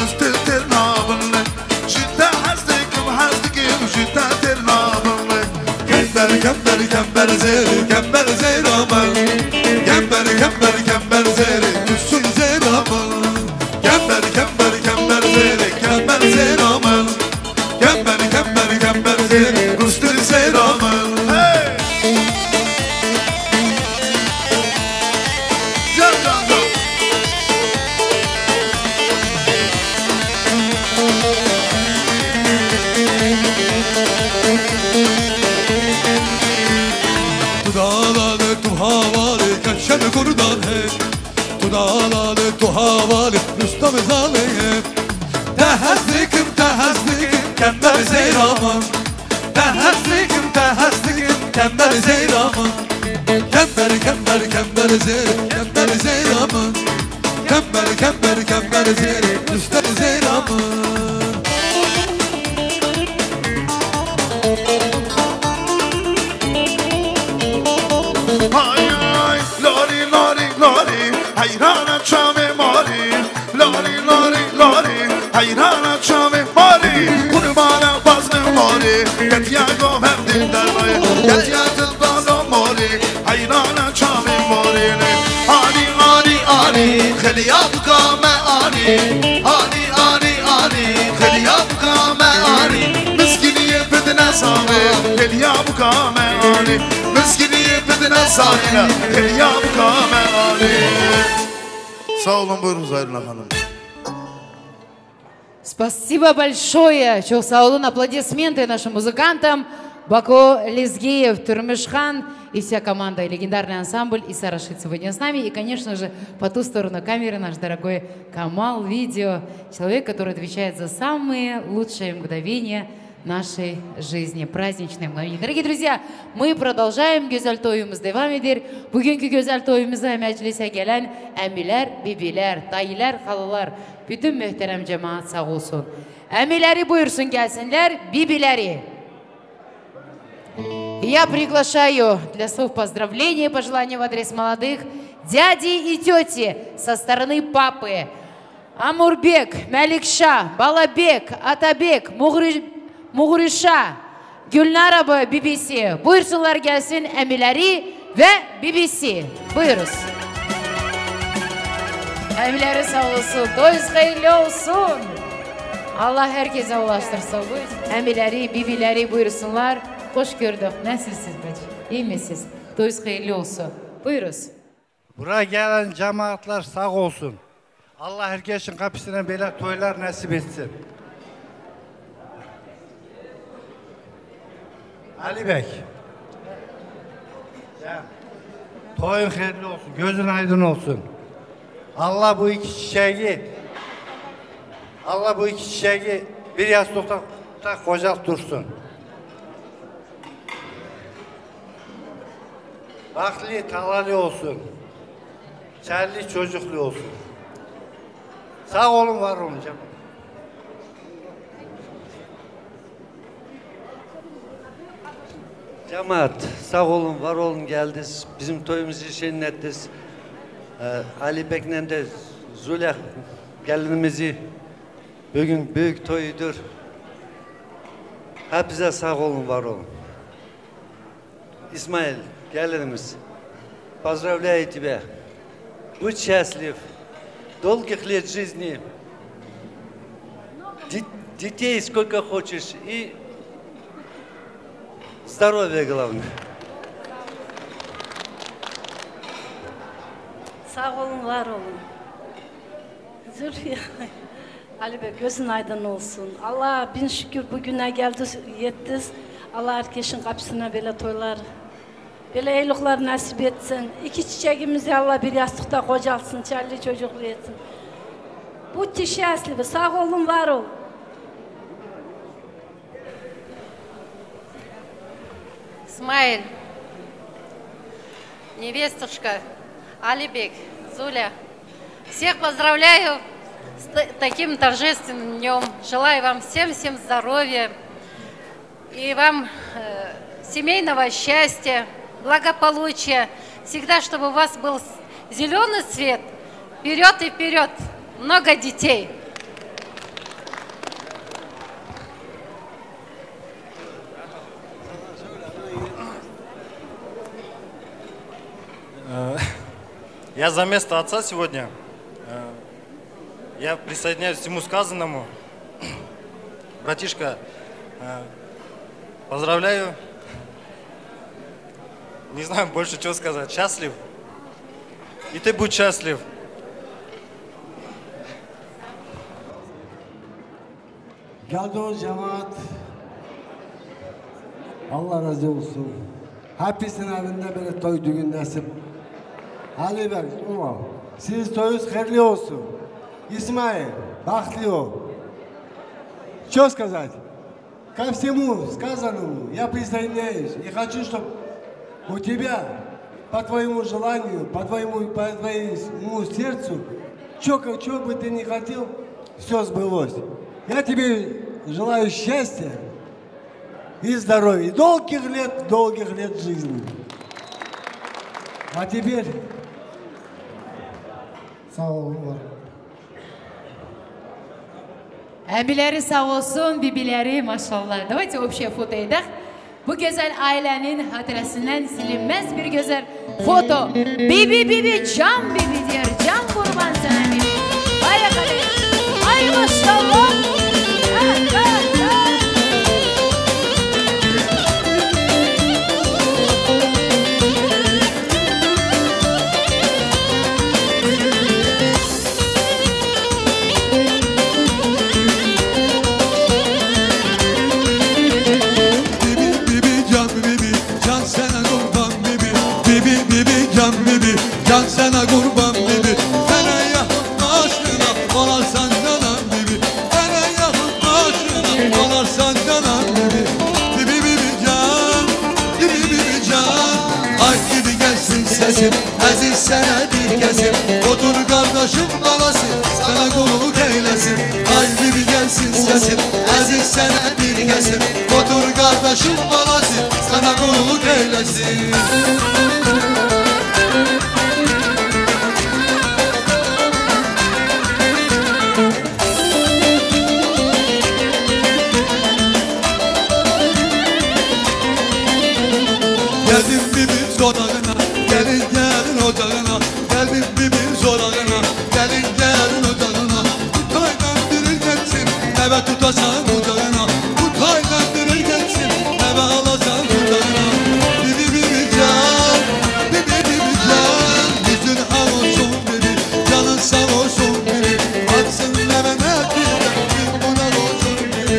I: üstü tırnağımla Jita hastıkım jita tırnağımla
A: Kember zeri aman Kember zeri düşsün zeri aman Kember zeri aman Kember zeri düşsün zeri aman kurdan he Tu dalalı tu havalı Rüstem zaleye Tehazzikim Kember zeyraman Tehazzikim Kember zeyraman Kember zeyraman Kember zeyraman Rüstem zeyraman
I: Hayrana çame mari Lori Hayrana çame mari Bunu bana bazı mari Get ya go hem dildar mari Get ya dildar mari Hayrana çame mari Ani Khaliya bukame ani Khaliya bukame ani Miskiniye bedene sami Khaliya bukame ani Miskiniye bedene sami Khaliya bukame ani Sağ olun, buyurun Zayrina Hanım.
C: Спасибо большое. Çok sağ olun. Аплодисменты нашим музыкантам. Бако Лизгиев, Турмышхан и вся команда, и легендарный ансамбль Иса Рашид сегодня с нами. И, конечно же, по ту сторону камеры наш дорогой Камал Видео, человек, который отвечает за самые лучшие мгновения нашей жизни, праздничные мгновения. Дорогие друзья, мы продолжаем güzel toyumuz devam eder. Bugünkü güzel toyumuza meclise gelen emiler, bibiler, dayılar, halılar, bütün muhterem cemaat sağ olsun. Emileri buyursun gelsinler, bibileri. Я приглашаю для слов поздравления и пожеланий в адрес молодых дяди и тети со стороны папы. Амурбек, Мәликша, Балабек, Атабек, Muğrişa, Gülnar abi BBC. Buyursunlar gelsin emileri ve BBC. Buyuruz. Emileri sağ olsun. Toyuz hayırlı olsun. Allah herkese ulaştırsın. Emileri, bibileri buyursunlar. Hoş gördük. Nasılsınız bacı? İyi misiniz? Toyuz hayırlı olsun. Buyuruz.
F: Buraya gelen cemaatler sağ olsun. Allah herkesin kapısına böyle toylar nasip etsin. Ali Bey. Ya, toyun hayırlı olsun, gözün aydın olsun. Allah bu iki çiçeği bir yastıkta kocalttırsın. Baklı, talalı olsun. Çerli, çocuklu olsun. Sağ olun, var olun canım.
J: Cemaat, sağ olun, var olun geldiniz. Bizim toyumuzu şenlettiniz. Ali Bek'le de Züleyha gelinimizi bugün büyük toyudur. Hepinize sağ olun, var olun. İsmail, gelinimiz. Поздравляю тебя. Будь счастлив. Долгих лет жизни. Детей сколько хочешь. И здоровье главное.
K: Sağ olun, var olun. Zülfiye, Ali Bey gözün aydın olsun. Allah bin şükür bugüne geldi, yettiniz. Allah herkesin kapısına böyle toylar, böyle eylikler nasip etsin. İki çiçeğimizi Allah bir yastıkta kocalsın, çerli çocuklu etsin. Будьте счастливы, sağ olun, var olun.
L: Смаиль, невестушка, Алибек, Зуля, всех поздравляю с таким торжественным днем. Желаю вам всем здоровья и вам семейного счастья, благополучия. Всегда, чтобы у вас был зеленый цвет, вперед и вперед, много детей.
M: Я за место отца сегодня. Я присоединяюсь к всему сказанному. Братишка, поздравляю. Не знаю больше, что сказать. Счастлив. И ты будь счастлив.
N: Geldi o cemaat. Allah razı olsun. Hepsinin evinde böyle toy düğün nasip. Ali Bey, siz toyunuz hayırlı olsun. İsmail, бахтли ol. Что сказать? Ко всему сказанному я присоединяюсь и хочу, чтобы у тебя, по твоему желанию, по твоему сердцу, что бы ты ни хотел, все сбылось. Я тебе желаю счастья и здоровья, и долгих лет жизни. А теперь sağ olun.
C: Abileri sağ olsun, bibileri maşallah. Давайте общее фото edək. Bu güzel ailenin hatırasından silinmez bir güzel foto. Bibi, can bibi diyor. Can kurban sana bibi. Ay bakalım. Ay maşallah.
A: Can sana kurban bibi, bana yakın aşkına olarsan canan bibi, bana yakın aşkına olarsan canan bibi. Bibi can, bibi can. Ay gibi gelsin sesim, aziz sana bir kesim. Otur kardeşim balası, sana kulluk eylesin. Ay gibi gelsin sesim, aziz sana bir kesim. Otur kardeşim balası, sana kulluk eylesin. Geldim bibi zorağına, gelin ocağına. Geldim bibi zorağına, gelin ocağına. Kutaylandırır geçsin, eve tutasan ocağına. Kutaylandırır geçsin, eve alasan ocağına. Bibi can, bibi can. Yüzün al olsun bibi, canın sağ olsun bibi. Atsın evine bir buna olsun bibi.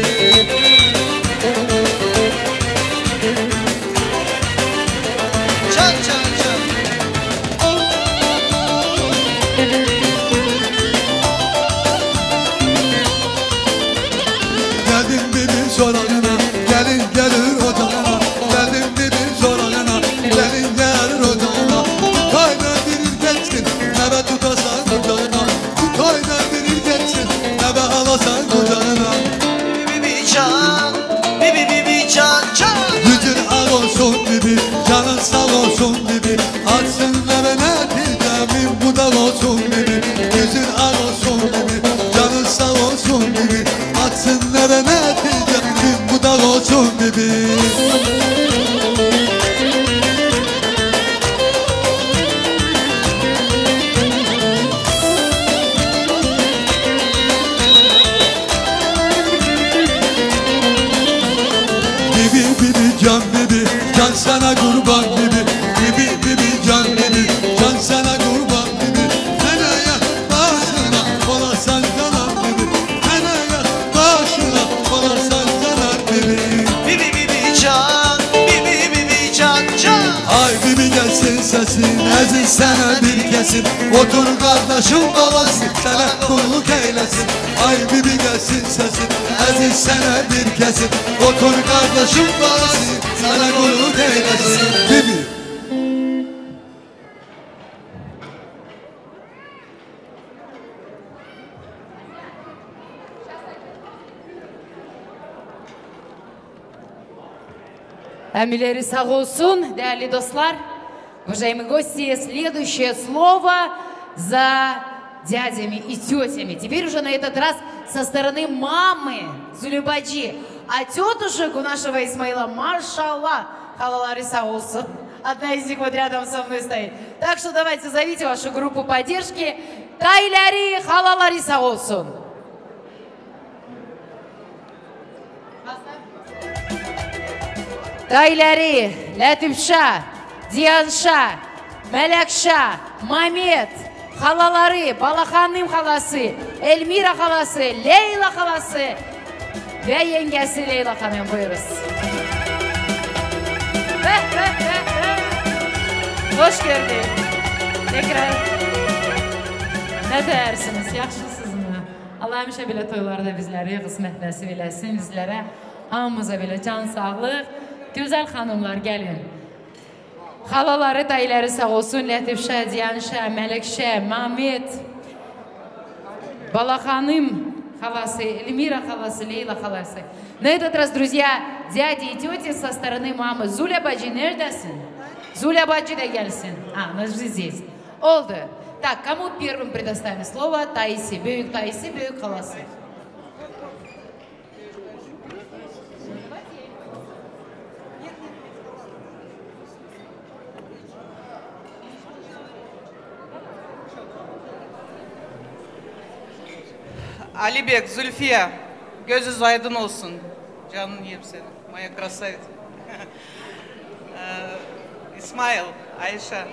A: Geldim bibi zorağına, gelin ocağına. Geldim bibi zorağına, gelin ocağına. Kutaylandırır geçsin, eve tutasan ocağına. Kutaylandırır geçsin, eve alasan ocağına.
B: Bibi can, bibi can.
A: Yüzün al olsun bibi, canın sağ olsun bibi. Atsın evine diyeceğim bu da olsun bibi. Yüzün al olsun bibi, canın sağ olsun bibi. Atsın evine diyeceğim bu da olsun bibi. Bibi can sana kurban bibi. Bibi can sana kurban bibi. Bana yak başına olarsan canan bibi. Bana yak başına olarsan canan bibi.
B: Bibi can.
A: Ay bibi gelsin sesin, aziz sana bir kesim. Otur kardeşim balası, sana kulluk eylesin. Ay bibi gelsin sesin, aziz sana bir kesim. Otur kardeşim balası, sana kulluk eylesin. Bibi.
C: Амилери sağ olsun, değerli dostlar. Уважаемые гости, следующее слово за дядями и тетями. Теперь уже на этот раз со стороны мамы Зулебаджи. А тетушек у нашего Исмаила, машаллах, халалари sağ olsun. Одна из них вот рядом со мной стоит. Так что давайте зовите вашу группу поддержки. Тайляри, халалари sağ olsun. Tayleri, Latifşa, Diyanşa, Melekşa, Mamet, halaları, Balahanım halası, Elmira halası, Leyla halası ve yengesi Leyla Hanım buyuruz. Hoş geldin. Tekrar. Ne dersiniz? Yaxşısınız mı? Allah həmişə belə toylarda bizləri qismət nəsib eləsin bizlərə. Hamımıza belə can sağlıq. Güzel hanımlar gelin. Halaları, dayıları sağ olsun. Latifşa, Diyanşa, Melekşa, Mehmet, Балаханым халасы, Эльмира халасы, Лейла халасы. На этот раз, друзья, дяди и тети со стороны мамы. Зуля Баджи, нередесин? Зуля Баджи да гельсин. А, она же здесь. Олду. Так, кому первым предоставим слово? Таиси, Бюйк халасы.
O: Alibek, Zülfiye, gözünüz aydın olsun. Canın yiyeyim seni, моя красавица. Исмаил, Айша,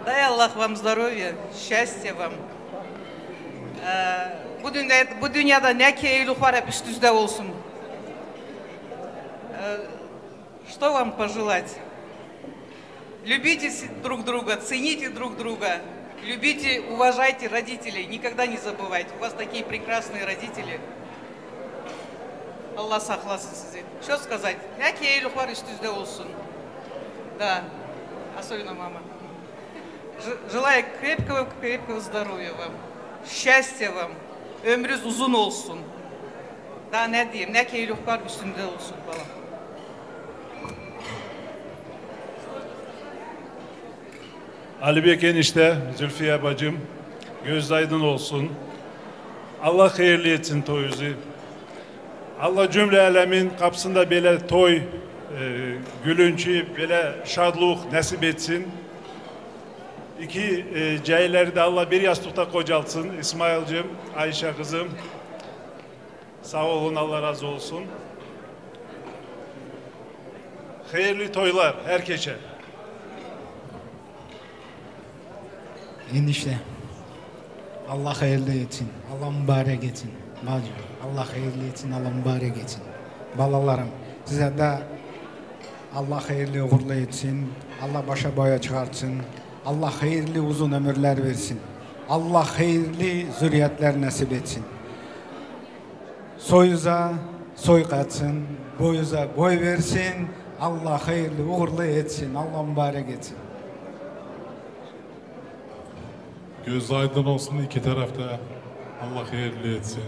O: дай Аллах вам здоровья, счастья вам. Bu dünyada ne keyiflik var hep üstünüzde olsun. Что вам пожелать? Любите друг друга, цените друг друга. Любите, уважайте родителей, никогда не забывайте. У вас такие прекрасные родители. Аллах сахласын sizi. Что сказать? Ne keyiflik var üstünüzde olsun. Да, особенно мама. Желаю крепкого здоровья вам, счастья вам, ömrünüz uzun olsun. Daha ne diyeyim, ne keyiflik var üstünde olsun falan.
P: Alibek enişte, Zülfiye bacım, göz aydın olsun. Allah hayırlı etsin toyunuzu. Allah cümle alemin kapısında böyle toy, gülünçü, böyle şadlık nasip etsin. İki cahilleri de Allah bir yastıkta kocalsın. İsmail'cim, Ayşe kızım, sağ olun, Allah razı olsun. Hayırlı toylar herkese.
Q: Enişte, Allah hayırlı etsin, Allah mübarek etsin. Bacım, Allah hayırlı etsin, Allah mübarek etsin. Balalarım, size de Allah hayırlı uğurlu etsin, Allah başa boya çıkartsın, Allah hayırlı uzun ömürler versin, Allah hayırlı zürriyetler nasip etsin. Soyuza soy katsın, boyuza boy versin, Allah hayırlı uğurlu etsin, Allah mübarek etsin.
R: Göz aydın olsun iki tarafta. Allah hayırlı etsin.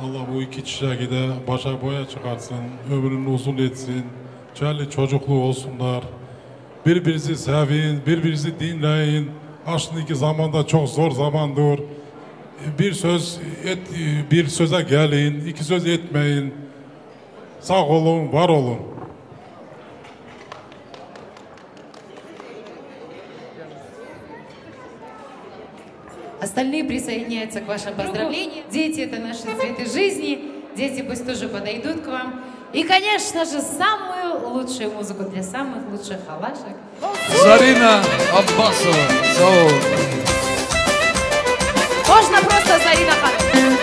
R: Allah bu iki çiçeği de başa boya çıkarsın. Ömrünü uzun etsin. Çaylı çocuklu olsunlar. Birbirinizi sevin, birbirinizi dinleyin. Aslındaki zamanda çok zor zamandır. Bir söze gelin, iki söz etmeyin. Sağ olun, var olun.
C: Остальные присоединяются к вашим поздравлениям. Дети — это наши цветы жизни. Дети пусть тоже подойдут к вам. И, конечно же, самую лучшую музыку для самых лучших халашек.
D: Зарина Аббасова.
C: Можно просто Зарина Ханым.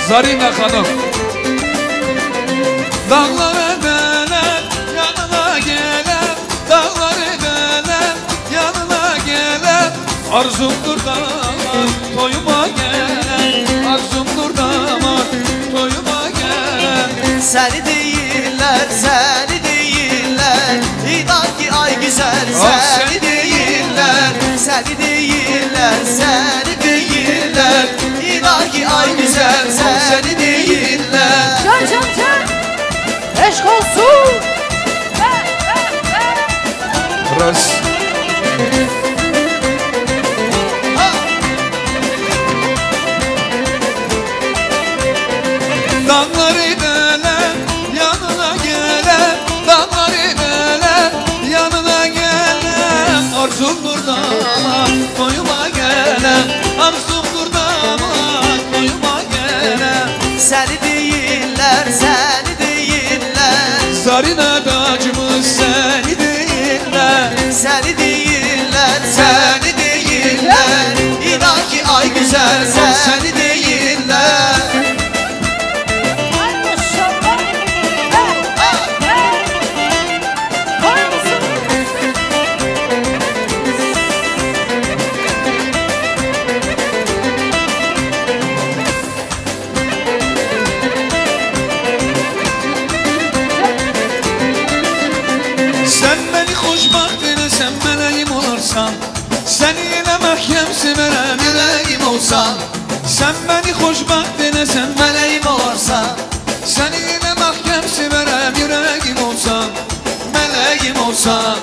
D: Zarina Hanım. Dağlar edeler, yanına geler. Dağlar edeler, yanına geler. Arzumdur damat, toyuma gel. Arzumdur damat, toyuma gel.
B: Seni değiller, seni değiller. İnan ki ay güzel, seni değiller. Seni değiller, seni değiller. İnan ki ay güzel, seni değiller.
C: Can can can, eşk olsun.
D: olmaz. Dağları delem yanına gelem, dağları delem yanına gelem, arzumdur dama koyuma gelem, arzumdur dama koyuma gelem.
B: Seni değiller, seni değiller,
D: Sarın adacımız seni değiller,
B: seni değiller, seni değiller. İnan ki ay güzel seni değiller.
D: Sen beni xoşbaxt eləsən, mələyim olarsan. Səni elə məhkəm sevərəm, mələyim olsan. Sen beni xoşbaxt eləsən, mələyim olarsan. Səni elə məhkəm sevərəm, yüreğim olsan, mələyim olsan.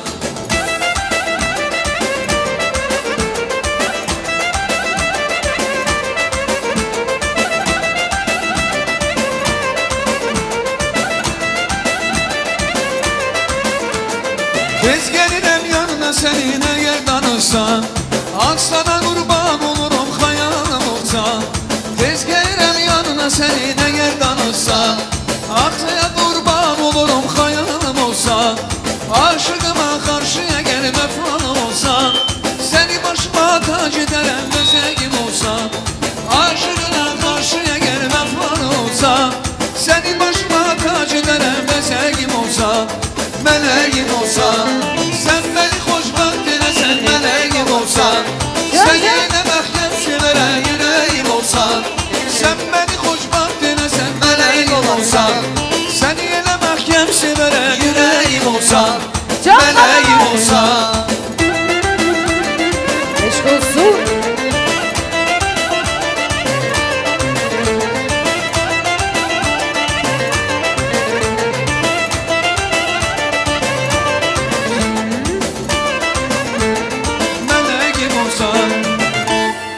D: Tez gəlirəm yanına sənin əgər danırsan, Aksana qurban olurum xayalım olsan. Tez gəlirəm yanına sənin əgər danırsan, Aksaya qurban olurum xayalım olsan. Aşığıma qarşı əgər vəfalım olsan, Səni başıma tac edərəm vəzəgim olsan. Aşığına qarşı əgər vəfalım olsan, Səni başıma tac edərəm vəzəgim olsan. Mələyim olsan, sən məni xoşbaxt eləsən, mələyim olsan. Sən yenə məxkəm sevərəm, yüreğim olsan. Sən məni xoşbaxt eləsən, mələyim olsan. Sən yenə məxkəm sevərəm, yüreğim olsan. Mələyim olsan.
C: Eşq olsun.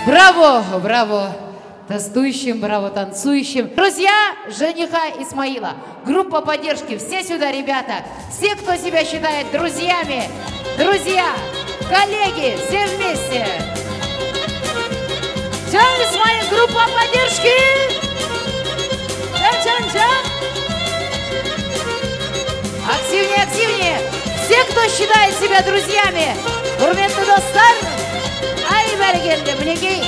C: Браво, браво тостующим, браво танцующим. Друзья жениха Исмаила, группа поддержки, все сюда, ребята. Все, кто себя считает друзьями, друзья, коллеги, все вместе. Все, Исмаил, группа поддержки. Чан-чан-чан. Активнее, активнее. Все, кто считает себя друзьями, Урметный достар. Ай, бәргелді, мінекей.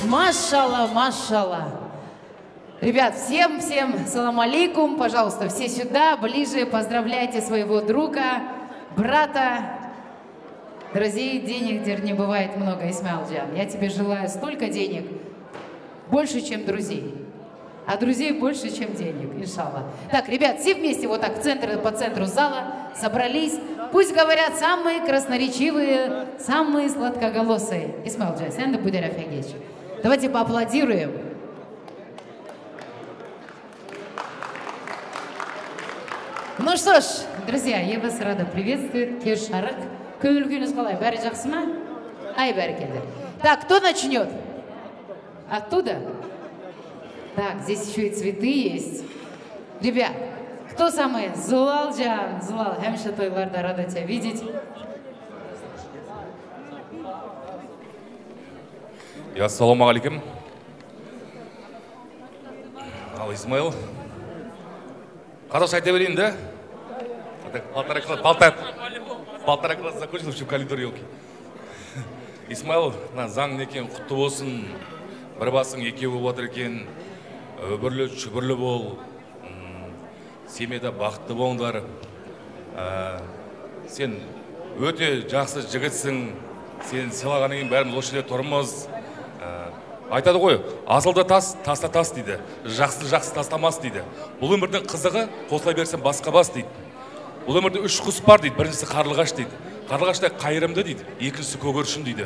C: Машалла, машалла. Ребят, всем салам алейкум. Пожалуйста, все сюда, ближе. Поздравляйте своего друга, брата. Друзей, денег не бывает много, Исмаилджан. Я тебе желаю столько денег, больше, чем друзей. А друзей больше, чем денег, иншалла. Так, ребят, все вместе вот так по центру зала собрались. Пусть говорят самые красноречивые, самые сладкоголосые. Исмаилджан, сен де будер офигеть. Давайте поаплодируем. Ну что ж, друзья, я вас рада приветствовать. Кеш-шарык. Көңіл-күйіңіз қалай? Бәрі жақсы ма? Ай, бәрекелді. Так, кто начнет? Оттуда? Так, здесь еще и цветы есть. Ребят, кто самый? Зулалджан, Зулал, хәмші тойларда, рада тебя видеть.
S: Ассаламу алейкум. Ал Исмаил. Қазақша айта берейін, да? Полтора класс закончил, в коридор, елки. Исмаил, заң некен құтты болсын, бір басың екеуі отыр екен, өбірлі шүбірлі бол, семейде бақытты болыңдар. Сен өте жақсы жігітсің, сен сыйлағаннан кейін бәріміз осы жерде тұрмыз. Айтады ғой, асылды тас, таста тас дейді, жақсы тастамас дейді. Бұл өмірдің қызығы қосыла берсен басқа бас дейді. Бұл өмірде үш құс бар дейді, біріншісі қарлығаш дейді. Қарлығаштай қайырымды дейді, екіншісі көгершін дейді.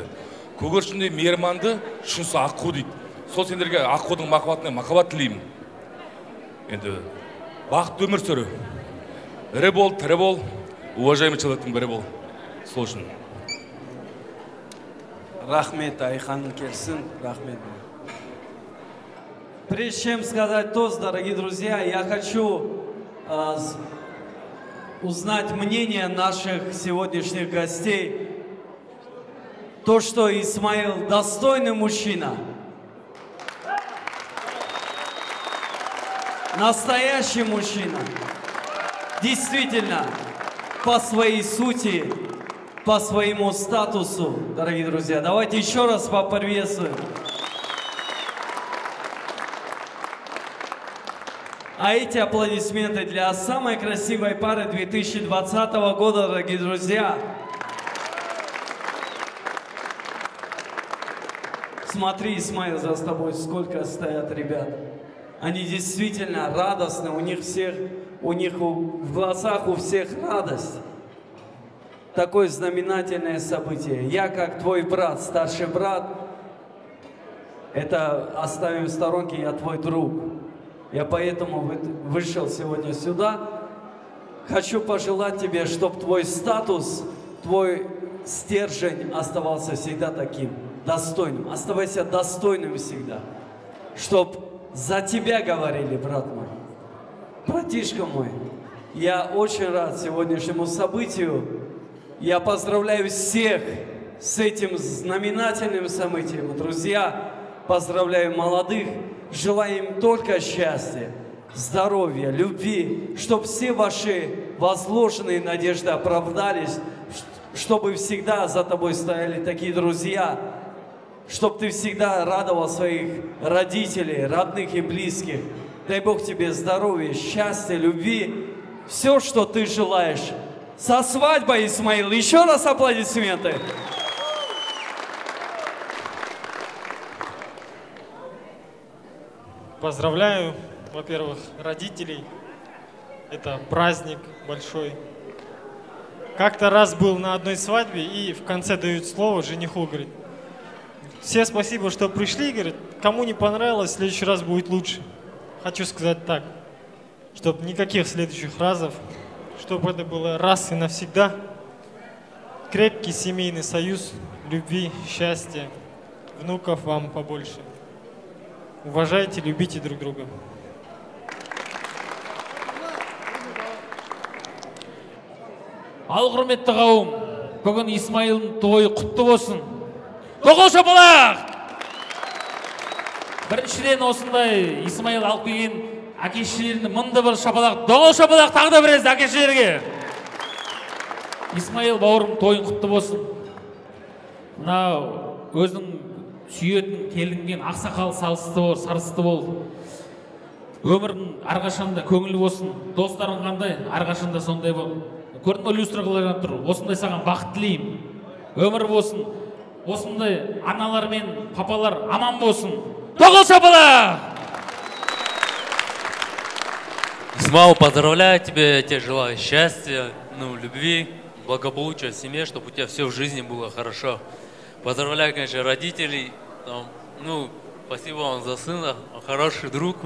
S: Көгершінде мейірманды, үшіншісі аққу дейді. Сол сендерге аққудың махаббатына махаббат тілеймін. Енді бақытты өмір сүру. ірі бол, тірі бол, уважаемый человектің бірі бол. Сол үшін.
T: Рахмет, Айхан келсін, рахмет. Прежде чем сказать тост, дорогие друзья, я хочу узнать мнение наших сегодняшних гостей. То, что Исмаил достойный мужчина, настоящий мужчина, действительно, по своей сути, по своему статусу, дорогие друзья. Давайте еще раз поприветствуем. А эти аплодисменты для самой красивой пары 2020 года, дорогие друзья. Смотри, Исмаил, за тобой сколько стоят ребят. Они действительно радостны, у них в глазах у всех радость. Такое знаменательное событие. Я, как твой брат, старший брат, это оставим в сторонке, я твой друг. Я поэтому вышел сегодня сюда. Хочу пожелать тебе, чтобы твой статус, твой стержень оставался всегда таким, достойным. Оставайся достойным всегда. Чтоб за тебя говорили, брат мой. Братишка мой, я очень рад сегодняшнему событию. Я поздравляю всех с этим знаменательным событием. Друзья, поздравляю молодых. Желаю им только счастья, здоровья, любви, чтобы все ваши возложенные надежды оправдались, чтобы всегда за тобой стояли такие друзья, чтобы ты всегда радовал своих родителей, родных и близких. Дай Бог тебе здоровья, счастья, любви, все, что ты желаешь. Со свадьбой, Исмаил! Еще раз аплодисменты!
U: Поздравляю, во-первых, родителей. Это праздник большой. Как-то раз был на одной свадьбе и в конце дают слово жениху, говорит: все спасибо, что пришли, говорит, кому не понравилось, в следующий раз будет лучше. Хочу сказать так, чтобы никаких следующих разов, чтобы это было раз и навсегда. Крепкий семейный союз, любви, счастья, внуков вам побольше. Уважайте, любите друг друга.
V: Ал құрметті қауым, бүгін Исмаилдың тойы құтты болсын. Тоқыл шапалақ! Біріншіден осындай Исмаил алып келген әке-шешелеріне мынды бір шапалақ, доғыл шапалақ тағы да біраз әке-шешелерге. Исмаил бауырым, тойың құтты болсын. Мынау өзінің сүйетін келінген ақсақал салысты бол, сарысты бол. Өмірің әрқашанда көңілі болсын. Достарың қандай, әрқашанда сондай бол. Көрдің бе, люстра қылып тұр. Осындай саған бақыт тілеймін. Өмір болсын. Осындай аналар мен папалар аман болсын. Тоқыл шапалақ!
W: Исмаил, поздравляю тебя, я тебе желаю счастья, любви, благополучия в семье, чтобы у тебя все в жизни было хорошо. Поздравляю, конечно, родителей. Спасибо вам за сына, хороший друг.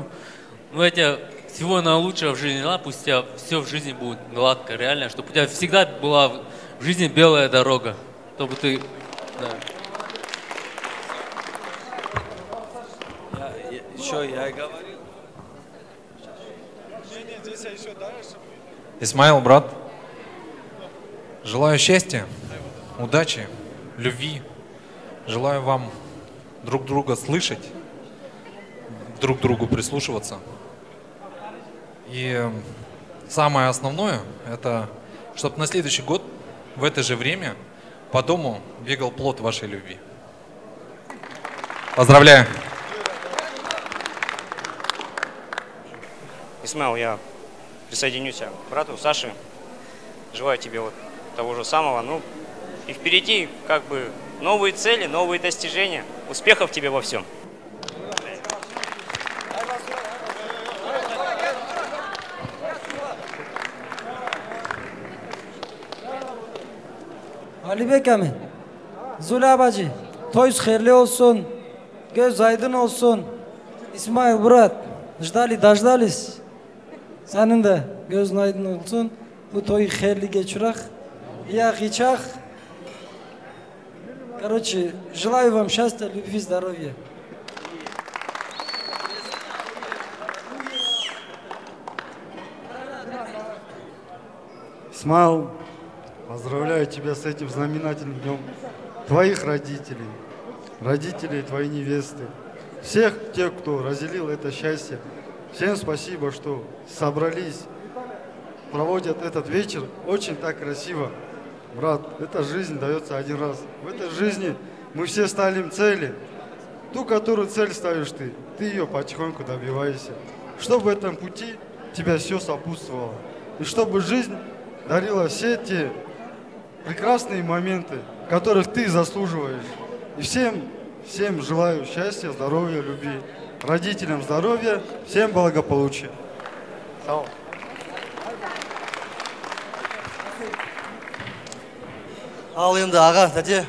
W: Я тебе всего наилучшего в жизни, пусть у тебя все в жизни будет гладко, реально, чтобы у тебя всегда была в жизни белая дорога, чтобы ты... Да.
X: Я говорил. Исмаил, брат, желаю счастья, удачи, любви. Желаю вам друг друга слышать, друг к другу прислушиваться. И самое основное, это чтобы на следующий год в это же время по дому бегал плод вашей любви. Поздравляю!
Y: Исмаил, я присоединюсь к брату Саше. Желаю тебе того же самого. И впереди новые цели, новые достижения. Успехов тебе во всем.
Z: Alibek abi, Zula bacı, toyuz hayırlı olsun, göz aydın olsun. İsmail Burat, dождались. Senin de gözün aydın olsun. Bu to'y xayrli kechiraq. Я Гичах. Короче, желаю вам счастья, любви, здоровья.
E: Исмаил, поздравляю тебя с этим знаменательным днем твоих родителей, родителей твоей невесты, всех тех, кто разделил это счастье. Всем спасибо, что собрались, проводят этот вечер очень так красиво. Брат, эта жизнь дается один раз. В этой жизни мы все ставим цели. Ту, которую цель ставишь ты ее потихоньку добиваешься. Чтобы в этом пути тебя все сопутствовало. И чтобы жизнь дарила все те прекрасные моменты, которых ты заслуживаешь. И всем желаю счастья, здоровья, любви. Родителям здоровья, всем благополучия.
B: Ал енді аға, тәте,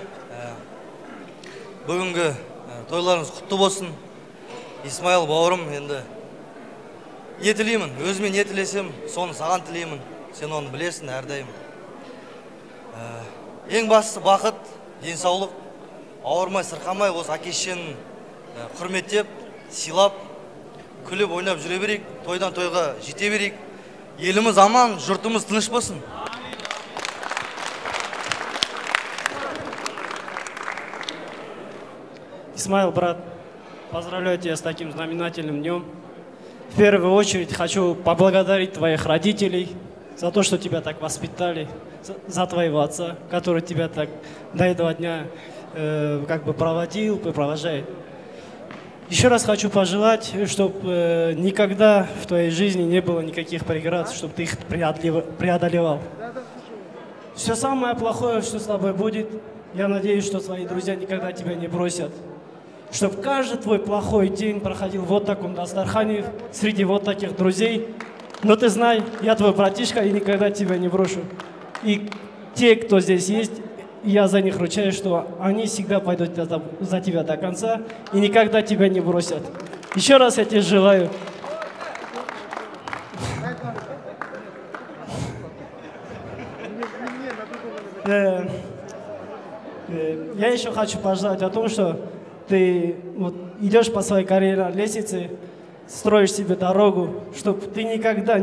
B: бүгінгі тойларыңыз құтты болсын. Исмаил бауырым, енді не тілеймін, өзіме не тілесем, соны саған тілеймін. Сен оны білесің әрдайым. Ең бастысы бақыт, денсаулық, ауырмай, сырқамай, осы әке-шешенің құрметтеп, сыйлап, күліп, ойнап жүре берейік, тойдан тойға жете берейік. Еліміз аман, жұртымыз тыныш болсын.
U: Исмаил, брат, поздравляю тебя с таким знаменательным днем. В первую очередь хочу поблагодарить твоих родителей за то, что тебя так воспитали, за твоего отца, который тебя так до этого дня как бы проводил и провожает. Еще раз хочу пожелать, чтобы никогда в твоей жизни не было никаких преград, чтобы ты их преодолевал. Все самое плохое, что с тобой будет, я надеюсь, что твои друзья никогда тебя не бросят. Чтобы каждый твой плохой день проходил вот таком дастархане, среди вот таких друзей. Но ты знай, я твой братишка и никогда тебя не брошу. И те, кто здесь есть, я за них ручаюсь, что они всегда пойдут за тебя до конца и никогда тебя не бросят. Еще раз я тебе желаю. Я еще хочу пожелать о том, что ты вот идешь по своей карьерной лестнице, строишь себе дорогу, чтобы ты никогда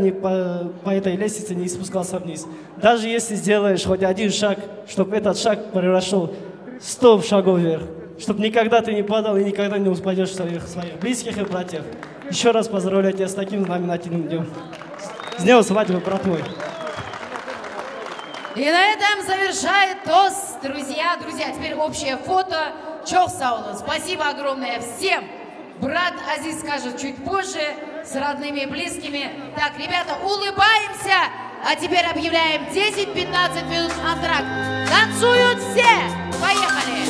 U: по этой лестнице не спускался вниз. Даже если сделаешь хоть один шаг, чтобы этот шаг превратил 100 шагов вверх. Чтобы никогда ты не падал и никогда не упадешь своих близких и братьев. Еще раз поздравляю тебя с таким знаменательным днем. С днем свадьбы, брат мой.
C: И на этом завершает тост, друзья. Друзья, теперь общее фото. Чох Саулу, спасибо огромное всем. Брат Азиз скажет чуть позже, с родными и близкими. Так, ребята, улыбаемся. А теперь объявляем 10-15 минут антракт. Танцуют все. Поехали.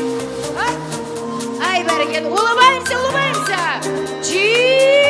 C: Ай, Берген, улыбаемся, улыбаемся. Чиз.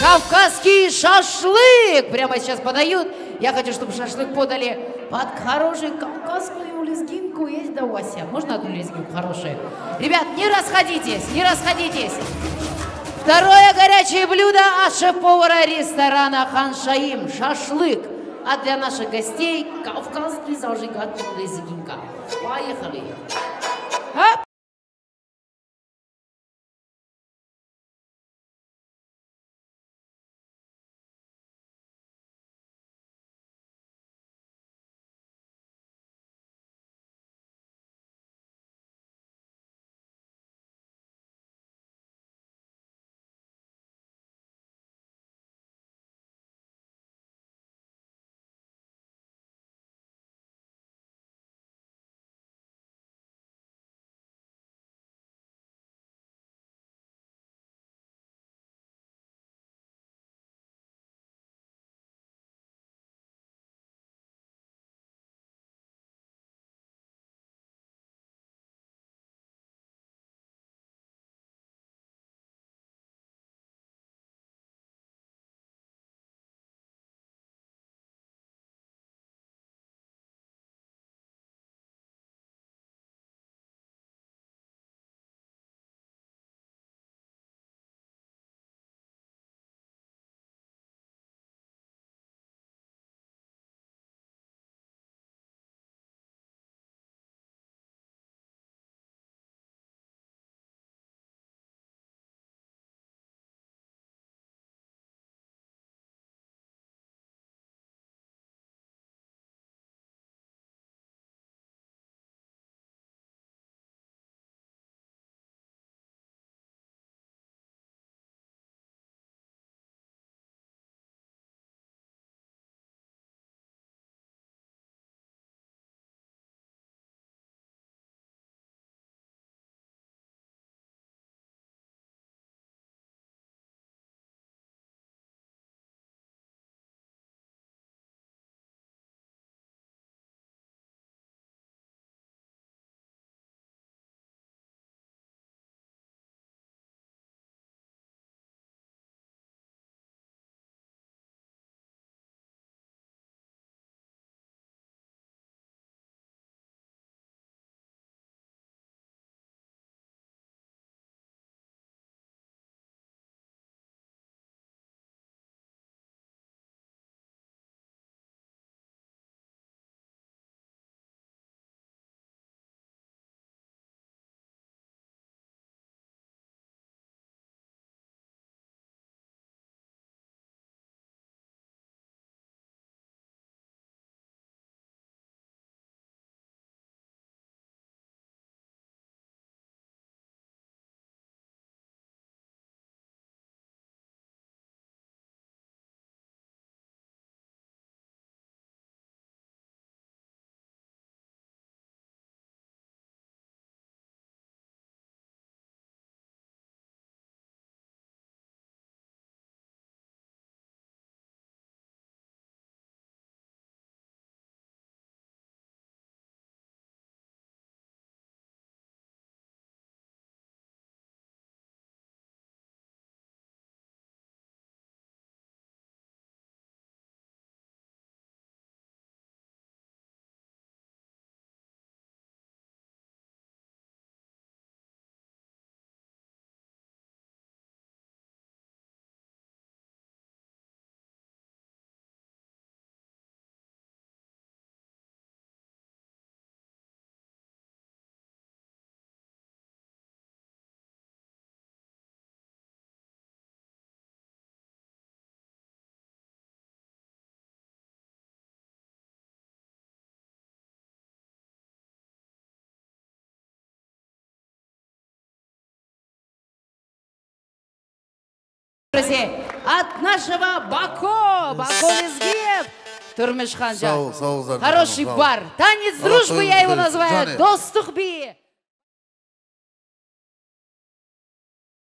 C: кавказский шашлык. Прямо сейчас подают. Я хочу, чтобы шашлык подали под хорошую кавказскую лезгинку. Есть, да, Вася? Можно одну лезгинку хорошую? Ребят, не расходитесь, не расходитесь. Второе горячее блюдо от шеф-повара ресторана «Хан Шаим» – шашлык. А для наших гостей – кавказский зажигательный лезгинка. Поехали. Оп! От нашего Бако, Лезгиев, Турмышханжа. Хороший бар. Танец дружбы, я его называю. Достух би.